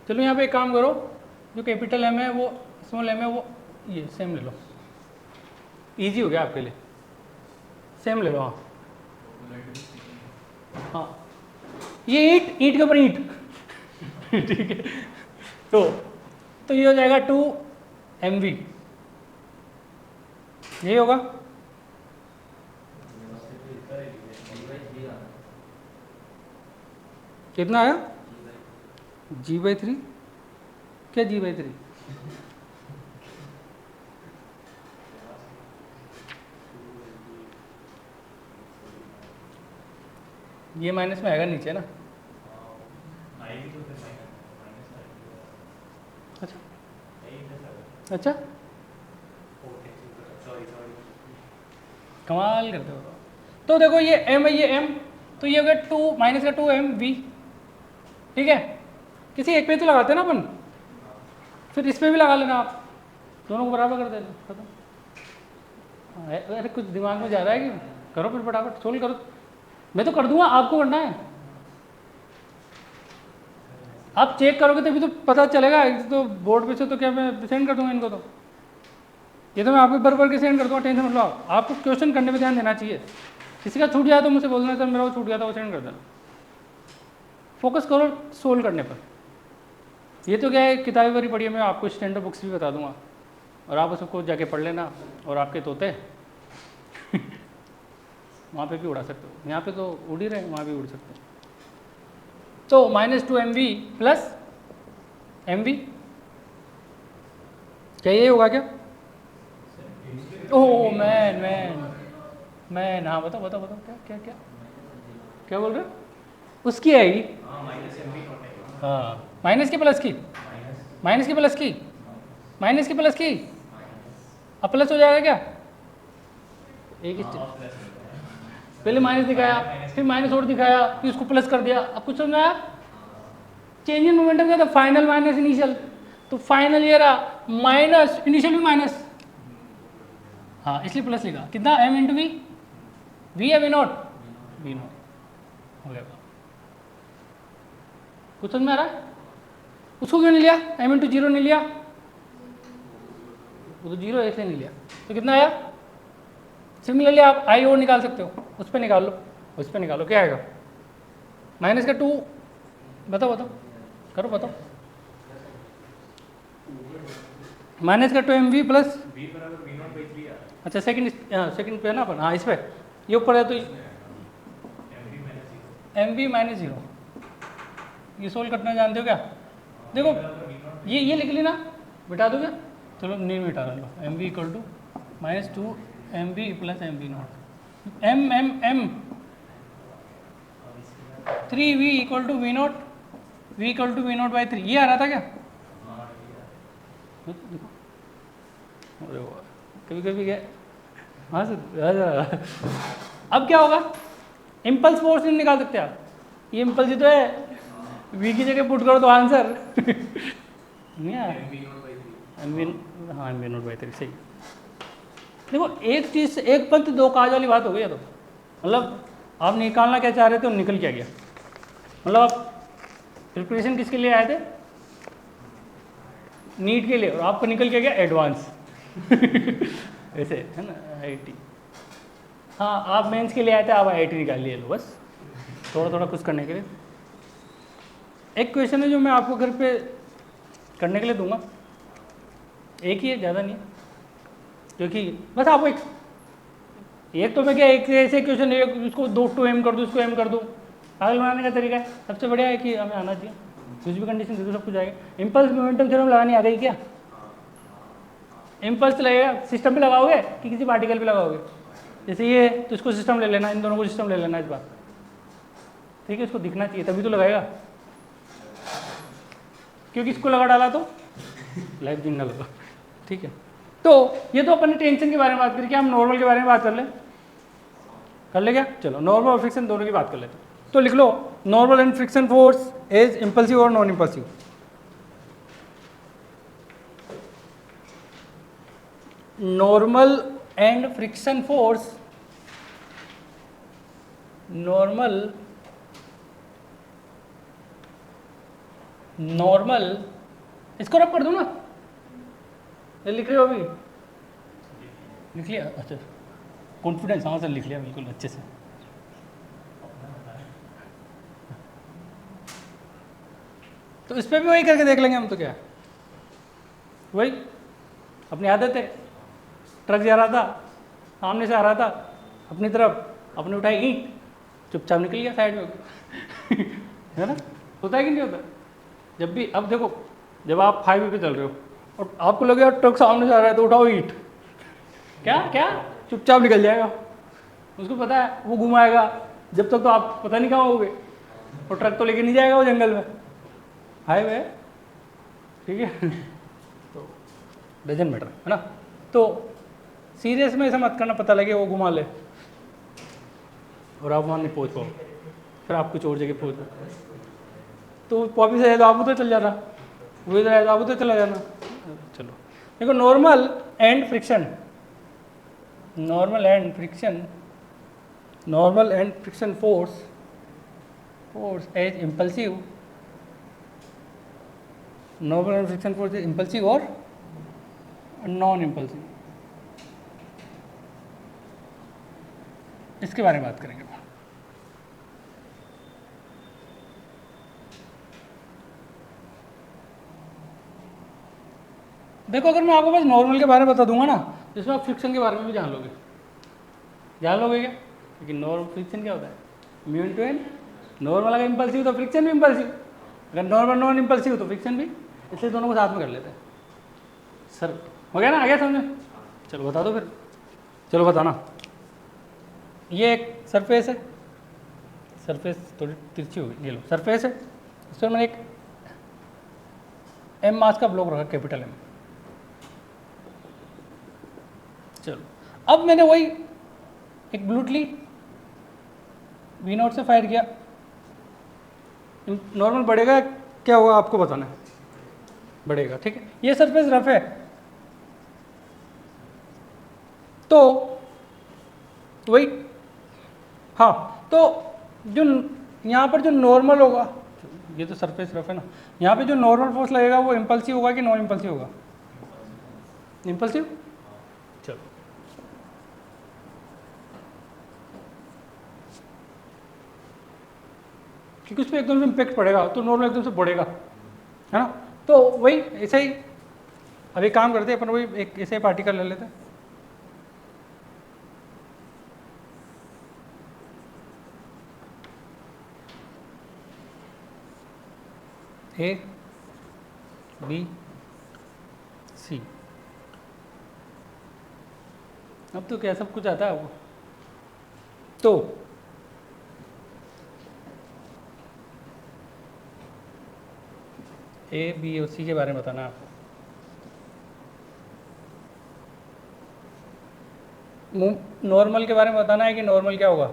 चलो यहाँ पे एक काम करो, जो कैपिटल एम है वो स्मॉल एम है वो ये सेम ले लो, इजी हो गया आपके लिए, सेम ले लो। हाँ हाँ, ये ईंट ईंट के ऊपर ईंट ठीक है। तो ये हो जाएगा 2 mv, यही होगा। कितना आया g/3, क्या g/3? ये माइनस में आएगा नीचे ना। अच्छा अच्छा, कमाल करते हो। तो देखो ये m है, ये m, तो ये हो गया 2 माइनस का 2 mv, ठीक है। किसी एक पे तो लगाते हैं ना अपन, फिर इस पे भी लगा लेना आप, दोनों को बराबर कर देना, खत्म। अरे कुछ दिमाग में जा रहा है कि करो फिर फटाफट सोल्व करो, मैं तो कर दूंगा, आपको करना है। आप चेक करोगे तभी तो पता चलेगा, तो बोर्ड पे से तो क्या मैं सेंड कर दूंगा इनको, तो ये तो मैं आपको भर के सेंड कर दूंगा, टेंशन मत लो। आपको क्वेश्चन करने में ध्यान देना चाहिए, किसी का छूट जाए तो मुझे बोलना, सर मेरा वो छूट गया था, वो सेंड कर देना। फोकस करो सोल्व करने पर। ये तो क्या है, किताबें भरी पड़ी है, मैं आपको स्टैंडर्ड बुक्स भी बता दूंगा और आप उसको जाके पढ़ लेना, और आपके तोते वहाँ पे भी उड़ा सकते हो, यहाँ पे तो उड़ ही रहे, वहाँ भी उड़ सकते हो। तो -2 mv प्लस mv, क्या ये होगा क्या? ओह मैन, हाँ बताओ क्या क्या क्या बोल रहे हो? उसकी आएगी, हाँ माइनस की प्लस की, माइनस की प्लस की, माइनस की प्लस की, अब प्लस हो जाएगा क्या? एक पहले माइनस दिखाया, फिर माइनस और दिखाया, फिर उसको प्लस कर दिया, अब कुछ समझ में आया? चेंज इन मोमेंटम क्या था? फाइनल माइनस इनिशियल, तो फाइनल ये रहा माइनस, इनिशियल भी माइनस, हाँ इसलिए प्लस लिखा। कितना? m इंटू वी, वी है वी नॉट, वी नॉट हो गया। कुछ समझ में आ रहा है? उसको क्यों नहीं लिया? m इंटू 0 नहीं लिया, वो तो 0 ऐसे नहीं लिया, तो कितना आया? सिमिलरली आप आई और निकाल सकते हो, उस पर निकाल लो, उस पर निकालो, क्या आएगा? माइनस का 2, बताओ करो बताओ, माइनस का 2 mv प्लस, अच्छा सेकंड पे है ना अपन, हाँ इस पे ये ऊपर है, तो mv माइनस 0, ये सोल्व करना जानते हो क्या? देखो ये लिख लेना, बिठा दो क्या? चलो नहीं बिठा रहा, लो mv equal to -2 mv plus mv naught, m 3v equal to v naught, v equal to v naught by 3, ये आ रहा था क्या? देखो अरे कभी कभी क्या, हाँ सर। अब क्या होगा? इम्पल्स फोर्स नहीं निकाल सकते आप, ये इम्पल्स ही तो है, v की जगह पुट करो तो आंसर नहीं आया, हाँ mv नॉट बाई 3 सही। देखो एक चीज़ से एक पंथ दो काज वाली बात हो गई है, तो मतलब आप निकालना क्या चाह रहे थे और निकल क्या गया। मतलब आप प्रिपरेशन किसके लिए आए थे? नीट के लिए, और आपको निकल के गया एडवांस ऐसे है ना, IIT। हाँ आप मेंस के लिए आए थे, आप IIT निकाल लिए, लो बस थोड़ा कुछ करने के लिए। एक क्वेश्चन है जो मैं आपको घर पे करने के लिए दूंगा, एक ही है, ज़्यादा नहीं है, क्योंकि बस आपको एक तो मैं क्या, एक ऐसे क्वेश्चन है उसको 2 m कर दूँ, उसको m कर दूँ, पागल बनाने का तरीका है। सबसे बढ़िया है कि हमें आना चाहिए, कुछ भी कंडीशन दे दो सब कुछ आएगा। इम्पल्स मोमेंटम थ्योरम लगानी आ गई क्या? इम्पल्स लगेगा सिस्टम पे लगाओगे कि किसी पार्टिकल पे लगाओगे? जैसे ये, तो इसको सिस्टम ले लेना, इन दोनों को सिस्टम ले लेना इस बार, ठीक है, इसको दिखना चाहिए तभी तो लगाएगा, क्योंकि इसको लगा डाला तो लाइफ जिंदा लगा, ठीक है। तो ये तो अपन ने टेंशन के बारे में बात करी, क्या हम नॉर्मल के बारे में बात कर ले क्या? चलो नॉर्मल और फ्रिक्शन दोनों की बात कर लेते हैं। तो लिख लो normal and friction force is impulsive और non impulsive. Normal and friction force, normal इसको रब कर दूं ना, ये लिख रहे हो अभी? लिख लिया? अच्छा कॉन्फिडेंस, हाँ सर लिख लिया बिल्कुल अच्छे से। तो इस पर भी वही करके देख लेंगे हम, तो क्या है, वही अपनी आदत है। ट्रक जा रहा था, सामने से आ रहा था अपनी तरफ, अपने उठाई ईंट, चुपचाप निकल गया साइड में है ना, होता है कि नहीं होता? जब भी, अब देखो, जब आप हाईवे पे चल रहे हो और आपको लगे यार ट्रक सामने से आ रहा है तो उठाओ ईंट, क्या क्या चुपचाप निकल जाएगा। उसको पता है वो घुमाएगा, जब तक तो आप पता नहीं कहाँ होगे, और ट्रक तो लेके नहीं जाएगा वो जंगल में, हाईवे है, ठीक है तो डजन मैटर है ना। तो सीरियस में ऐसा मत करना, पता लगे वो घुमा ले और आप वहाँ नहीं पहुँच पाओ, फिर आप कुछ और जगह पहुँच पाओ, तो वापिस आए तो आप उधर चल जाना, वो इधर आए तो आप उधर चला जाना। चलो देखो, normal and friction, normal and friction, normal and friction force, force as impulsive, normal and friction force is impulsive और नॉन इम्पल्सिव, इसके बारे में बात करेंगे। देखो, अगर मैं आपको बस नॉर्मल के बारे में बता दूंगा ना, जिसमें आप फ्रिक्शन के बारे में भी जान लोगे क्या? क्योंकि नॉर्मल फ्रिक्शन क्या होता है, म्यू इनटू एन। नॉर्मल अगर इम्पल्सिव तो फ्रिक्शन भी इम्पल्सिव, अगर नॉर्मल नॉन इम्पल्सिव तो फ्रिक्शन भी, इसलिए दोनों को साथ में कर लेते हैं। सर हो गया ना, आ गया समझ? चलो बता दो फिर, चलो बताना। ये एक सरफेस है, सरफेस थोड़ी तिरछी होगी, ये लो सरफेस है, इस पर मैंने एक एम मास का ब्लॉक रखा, कैपिटल एम। चलो अब मैंने वही एक ब्लूटली V0 से फायर किया, नॉर्मल बढ़ेगा क्या होगा आपको बताना है, बढ़ेगा, ठीक है। ये सरफेस रफ है, तो वही, हाँ, तो जो यहाँ पर जो नॉर्मल होगा, ये तो सरफेस रफ है ना, यहाँ पे जो नॉर्मल फोर्स लगेगा वो इम्पल्सिव होगा कि नॉन इम्पल्सिव होगा? इम्पल्सिव। चलो क्योंकि उस पर एकदम से इम्पैक्ट पड़ेगा तो नॉर्मल एकदम से बढ़ेगा, है ना। तो वही ऐसे ही अभी काम करते हैं अपन, वही एक ऐसे पार्टिकल ले लेते हैं, ए बी सी। अब तो क्या सब कुछ आता है आपको, तो ए बी और सी के बारे में बताना है आपको। नॉर्मल के बारे में बताना है कि नॉर्मल क्या होगा,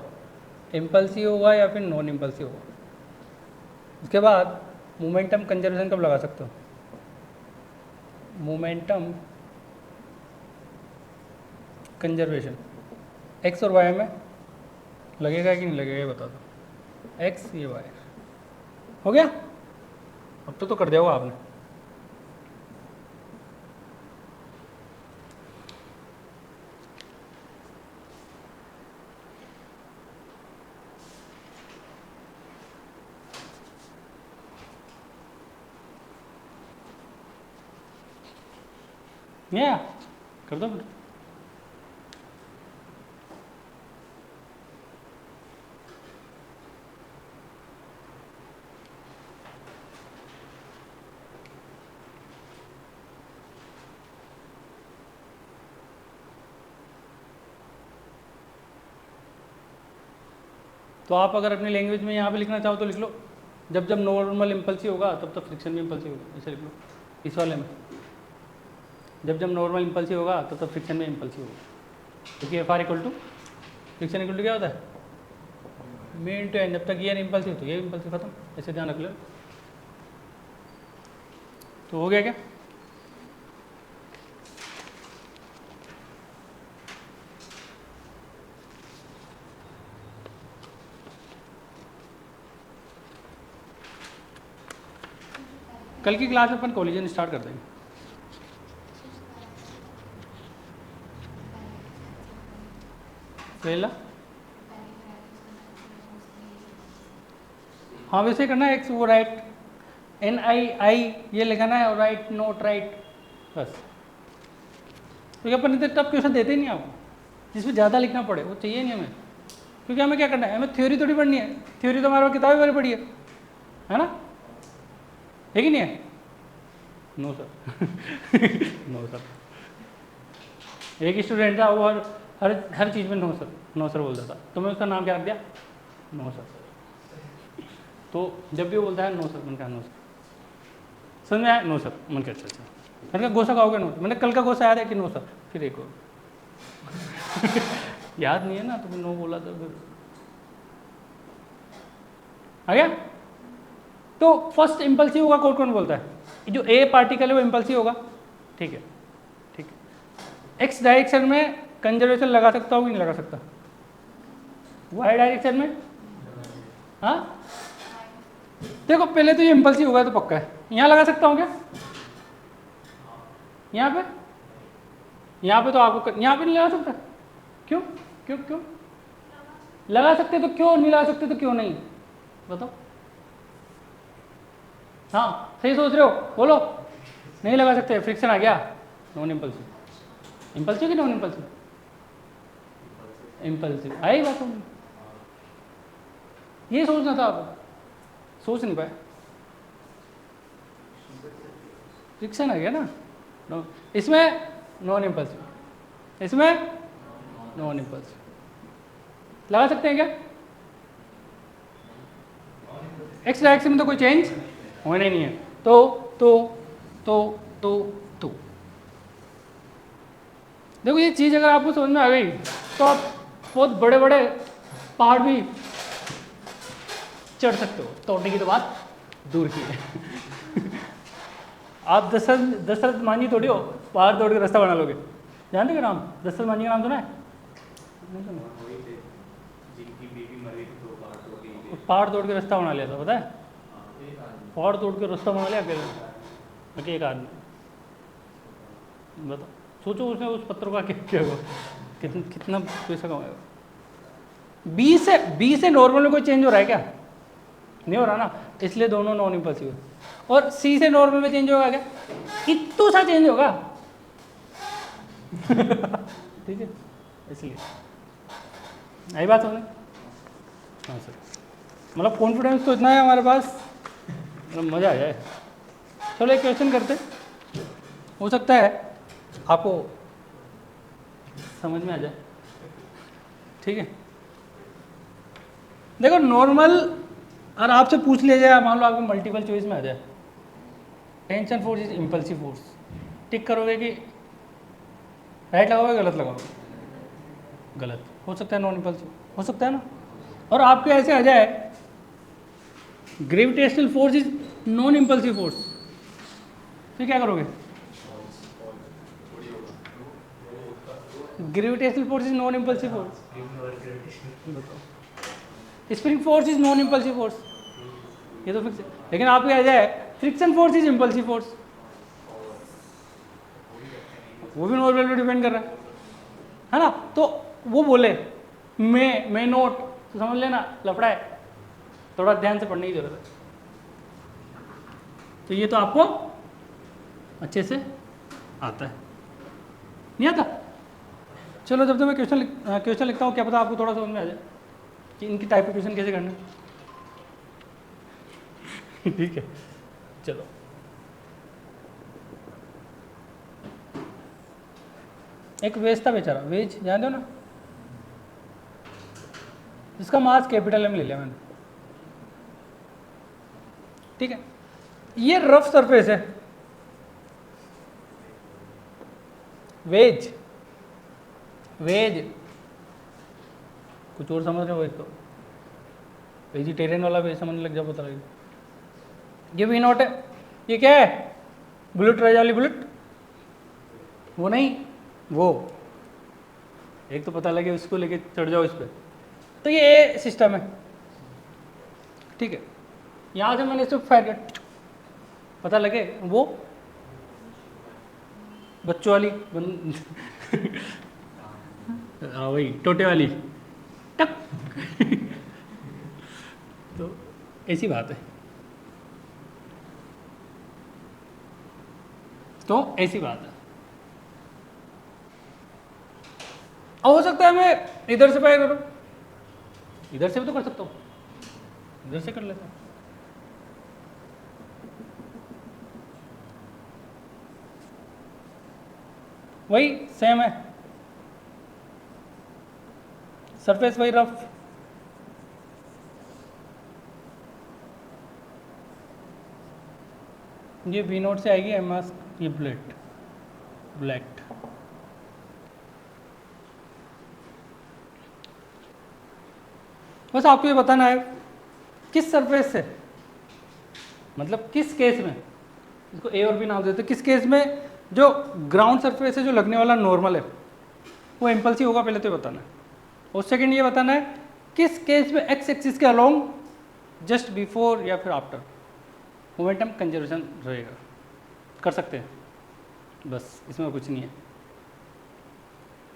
इम्पल्सिव होगा या फिर नॉन इम्पल्सिव होगा। उसके बाद मोमेंटम कंजर्वेशन कब लगा सकते हो, मोमेंटम कंजर्वेशन एक्स और वाई में लगेगा कि नहीं लगेगा, ये बता दो। एक्स ये वाई हो गया, अब तो कर दिया होगा आपने। या कर दो फिर। तो आप अगर अपनी लैंग्वेज में यहाँ पे लिखना चाहो तो लिख लो, जब जब नॉर्मल इम्पल्सिव होगा तब तब फ्रिक्शन भी इम्पल्सिव होगा, ऐसे लिख लो इस वाले में। जब जब नॉर्मल इम्पल्सिव होगा तब तब फ्रिक्शन में इम्पल्सिव होगा, क्योंकि F R equal to friction equal to क्या होता है, मी इंटू एन। जब तक ये इम्पल्सिव तो ये इम्पल्सिव, खत्म, ऐसे ध्यान रख लो। तो हो गया क्या? कल की क्लास में अपन कोलिजन स्टार्ट कर देंगे। पहला, हाँ वैसे करना है, एक्स वो राइट, NII ये लिखाना है और राइट नोट राइट बस। क्योंकि अपन इतने टफ क्वेश्चन देते ही नहीं आपको जिसमें ज़्यादा लिखना पड़े, वो चाहिए नहीं हमें। क्योंकि हमें क्या करना है, हमें थ्योरी थोड़ी पढ़नी है। थ्योरी तो हमारे पास किताबें भरी पड़ी है ना, है कि नहीं है? No sir no sir. एक स्टूडेंट था वो हर चीज़ में नो सर बोलता था, तो मैं उसका नाम क्या रख दिया, नो सर। तो जब भी वो बोलता है नो सर, मैंने कहा नो सर। समझ में आया? No sir. मैंने कहा अच्छा अच्छा। मैंने कहा गोसा खाओगे? नो। मैंने कल का गोसा याद है कि नो सर, फिर एक और याद नहीं है ना, तो फिर नो बोला था, फिर आ गया। तो फर्स्ट इम्पल्सिव होगा कौन कौन बोलता है? जो ए पार्टिकल है वो इम्पल्सिव होगा, ठीक है ठीक है। एक्स डायरेक्शन में कंजर्वेशन लगा सकता हूँ कि नहीं लगा सकता? वाई डायरेक्शन में? हाँ देखो पहले तो ये इम्पल्सिव होगा तो पक्का है। यहाँ लगा सकता हूँ क्या? यहाँ पे तो आपको यहाँ पे नहीं लगा सकता। क्यों क्यों क्यों? लगा सकते तो क्यों, नहीं लगा सकते तो क्यों नहीं? बताओ। हाँ सही सोच रहे हो, बोलो। नहीं लगा सकते, फ्रिक्शन आ गया, नॉन इम्पल्सिव। इम्पल्सिव कि नॉन इम्पल्सिव? इम्पल्सिव। आई बात होगी, ये सोचना था, आप सोच नहीं पाए। फ्रिक्शन आ गया ना, इसमें नॉन इम्पल्सिव, इसमें नॉन इम्पल्सिव। लगा सकते हैं क्या? एक्स डायरेक्शन में तो कोई चेंज होना ही नहीं है, तो देखो ये चीज़ अगर आपको समझ में आ गई तो आप बहुत बड़े बड़े पहाड़ भी चढ़ सकते हो। तोड़ने की तो बात दूर की है आप दशरथ मांझी थोड़ी हो, पहाड़ तोड़ के रास्ता बना लोगे। जानते हो नाम दशरथ मांझी का नाम सुना है? नहीं सुना? वही थे जिनकी बेबी मर गई थी तो पहाड़ तोड़ के रास्ता बना लिया था, पता है? एक आदमी पहाड़ तोड़ के रास्ता बना लिया अकेले, एक आदमी। बताओ, सोचो उसने उस पत्थर का क्या होगा, कितना पैसा कमाएगा। 20 से नॉर्मल में कोई चेंज हो रहा है क्या? नहीं हो रहा ना, इसलिए दोनों नॉन इम्पल्सिव है। और सी से नॉर्मल में चेंज होगा क्या? इतना सा चेंज होगा ठीक है, इसलिए आई बात होने। हाँ सर, मतलब कॉन्फिडेंस तो इतना है हमारे पास, मतलब मज़ा आ जाए। चलो एक क्वेश्चन करते, हो सकता है आपको समझ में आ जाए, ठीक है? देखो नॉर्मल और आपसे पूछ लिया जाए, मान लो आपको मल्टीपल चॉइस में आ जाए, tension force is impulsive force, tick करोगे कि राइट लगाओगे, गलत लगाओगे? गलत। हो सकता है नॉन इम्पल्सिव, हो सकता है ना। और आपके ऐसे आ जाए gravitational force is non impulsive force, फिर क्या करोगे? Gravitational force is non impulsive force, spring force is non impulsive force, ये तो फिक्स है। लेकिन आपके आ जाए friction force is impulsive force, वो भी नॉर्मल पे डिपेंड कर रहा है ना। तो वो बोले मैं नोट, तो समझ लेना लफड़ा है, थोड़ा ध्यान से पढ़ने की जरूरत है। तो ये तो आपको अच्छे से आता है, नहीं आता? चलो जब तक मैं क्वेश्चन लिखता हूँ, क्या पता आपको थोड़ा समझ में आ जाए कि इनकी टाइप क्वेश्चन कैसे करना ठीक है। चलो एक वेज था बेचारा, वेज जानते हो ना, जिसका मास कैपिटल में ले लिया मैंने, ठीक है? ये रफ सरफेस है, वेज कुछ और समझ रहे हो? एक तो वेजिटेरियन वाला वेज समझने लग जाओ, पता लगेगा। ये वी नॉट है, ये क्या है? बुलेट रह वाली बुलेट, वो नहीं, वो एक तो पता लगे उसको लेके चढ़ जाओ इस पर। तो ये ए सिस्टम है, ठीक है? यहाँ से मैंने इसको फायर किया, पता लगे वो बच्चों वाली हाँ वही टोटे वाली टक तो ऐसी बात है। तो ऐसी बात है। हो सकता है मैं इधर से पाया करूँ, इधर से भी तो कर सकता हूँ, इधर से कर लेता हूँ। वही सेम है, सरफेस वही रफ, ये वी नोट से आएगी एम मास्क, ये ब्लैक। बस आपको ये बताना है किस सरफेस से, मतलब किस केस में, इसको ए और बी नाम देते हैं, किस केस में जो ग्राउंड सरफेस है जो लगने वाला नॉर्मल है वो इम्पल्सिव होगा, पहले तो ये बताना है। और सेकंड ये बताना है किस केस में एक्स एक्सिस के अलोंग जस्ट बिफोर या फिर आफ्टर मोमेंटम कंजर्वेशन रहेगा, कर सकते हैं, बस इसमें और कुछ नहीं है।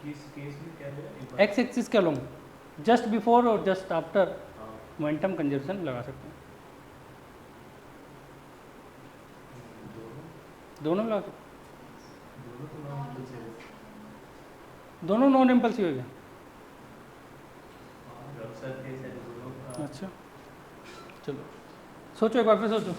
किस केस में क्या है? एक्स एक्सिस के अलोंग जस्ट बिफोर और जस्ट आफ्टर मोमेंटम कंजर्वेशन लगा सकते हैं, दोनों लगा सकते हैं, दोनों नॉन इम्पल्सिव हो गया। अच्छा चलो सोचो, एक बार फिर सोचो।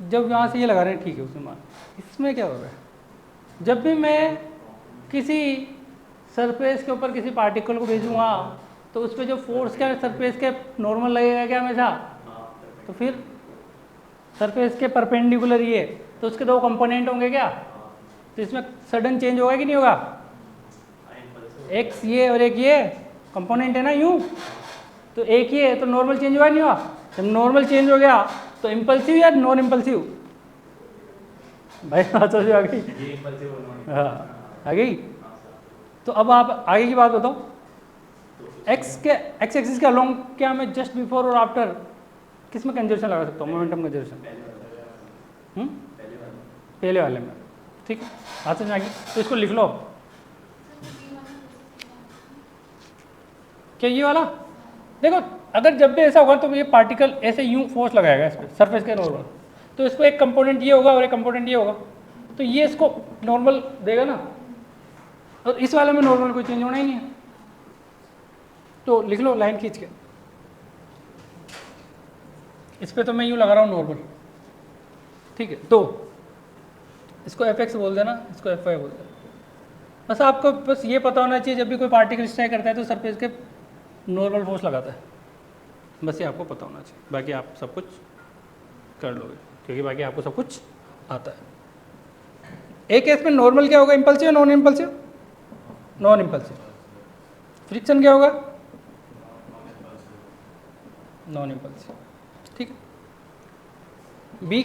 जब यहाँ से ये लगा रहे हैं ठीक है, उसमें मान, इसमें क्या हो रहा है, जब भी मैं किसी सरफेस के ऊपर किसी पार्टिकल को भेजूँगा तो उस पर जो फोर्स क्या सरफेस के नॉर्मल लगेगा क्या हमेशा, तो फिर सरफेस के परपेंडिकुलर ये, तो उसके दो कंपोनेंट होंगे क्या, तो इसमें सडन चेंज होगा कि नहीं होगा, एक्स ये और एक ये कंपोनेंट है ना यूँ, तो एक ये तो नॉर्मल चेंज हुआ नहीं हुआ, जब नॉर्मल चेंज हो गया तो इम्पल्सिव या नॉन इम्पल्सिव, भाई बात समझ आ गई, हाँ आ गई। तो अब आप आगे की बात बताओ, एक्स एक्सिस के अलोंग क्या मैं जस्ट बिफोर और आफ्टर किस में कंजर्वेशन लगा सकता हूँ, मोमेंटम कंजर्वेशन, पहले वाले में, ठीक है, बात समझ आ गई। तो इसको लिख लो, क्या ये वाला, देखो अगर जब भी ऐसा होगा तो ये पार्टिकल ऐसे यूं फोर्स लगाएगा इस पर सरफेस के नॉर्मल, तो इसको एक कंपोनेंट ये होगा और एक कंपोनेंट ये होगा, तो ये इसको नॉर्मल देगा ना, और इस वाले में नॉर्मल कोई चेंज होना ही नहीं है, तो लिख लो लाइन खींच के, इस पर तो मैं यूँ लगा रहा हूँ नॉर्मल, ठीक है। तो इसको एफ एक्स बोल देना, इसको एफ वाई बोल देना, बस आपको बस ये पता होना चाहिए जब भी कोई पार्टिकल स्ट्राइक करता है तो सरफेस के नॉर्मल फोर्स लगाता है, बस ये आपको पता होना चाहिए, बाकी आप सब कुछ कर लोगे क्योंकि बाकी आपको सब कुछ आता है। एक केस में नॉर्मल क्या होगा, impulsive non impulsive, non impulsive, friction क्या होगा, नॉन इम्पल्सिव, ठीक है। बी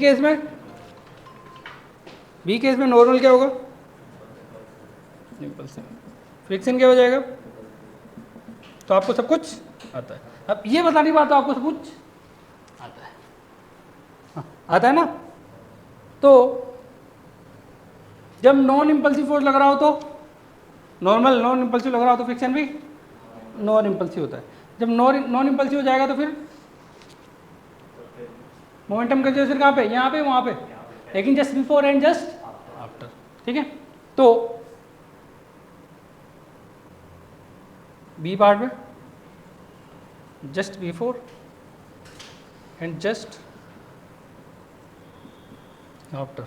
केस में नॉर्मल क्या होगा, इम्पल्सिव, फ्रिक्शन क्या हो जाएगा, तो आपको सब कुछ आता है। अब ये बताने की बात है, आपको सब कुछ आता है, हाँ, आता है ना। तो जब नॉन इम्पल्सिव फोर्स लग रहा हो तो नॉर्मल, नॉन इम्पल्सिव लग रहा हो तो फ्रिक्शन भी नॉन इम्पल्सिव होता है। जब नॉन इम्पल्सिव हो जाएगा तो फिर मोमेंटम कंजर्वेशन कहाँ पे, यहाँ पे वहाँ पे, लेकिन just before and just after, ठीक है। तो बी पार्ट में just before and just after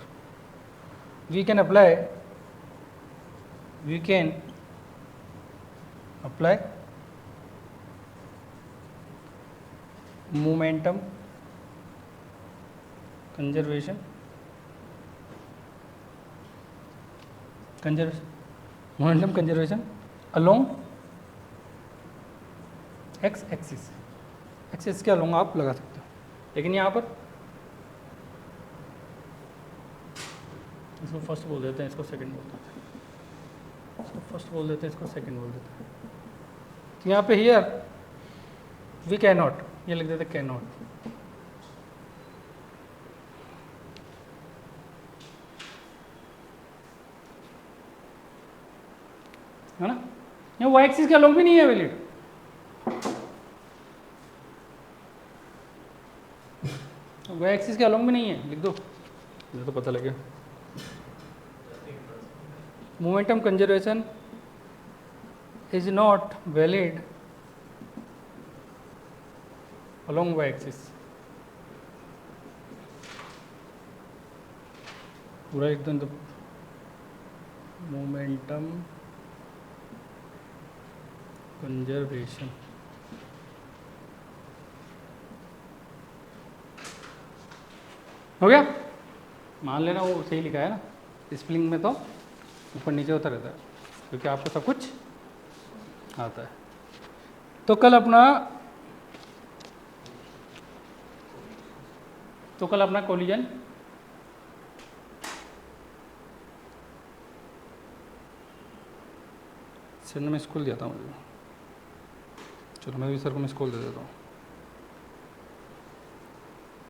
we can apply momentum conservation momentum conservation along x axis के along आप लगा सकते हो, लेकिन यहाँ पर इसको फर्स्ट बोल देते हैं, इसको सेकंड बोल देते हैं, इसको फर्स्ट बोल देते हैं, इसको सेकंड बोल देते हैं। तो यहाँ पे हियर वी कैन नॉट, ये लिख देते कैन नॉट, है ना। ये वाई एक्सिस के अलोंग भी नहीं है वैलिड। वाई एक्सिस के अलोंग भी नहीं है, लिख दो, मुझे तो पता लगे। Momentum conservation is not valid along y axis। पूरा एकदम तो मोमेंटम कंजर्वेशन हो गया। मान लेना वो सही लिखा है ना, स्प्लिंग में तो ऊपर नीचे होता रहता है, क्योंकि आपको सब कुछ आता है। तो कल अपना कोलिजन सर ने मैं स्कूल दिया था मुझे, चलो मैं भी सर को मैं स्कूल दे देता हूँ।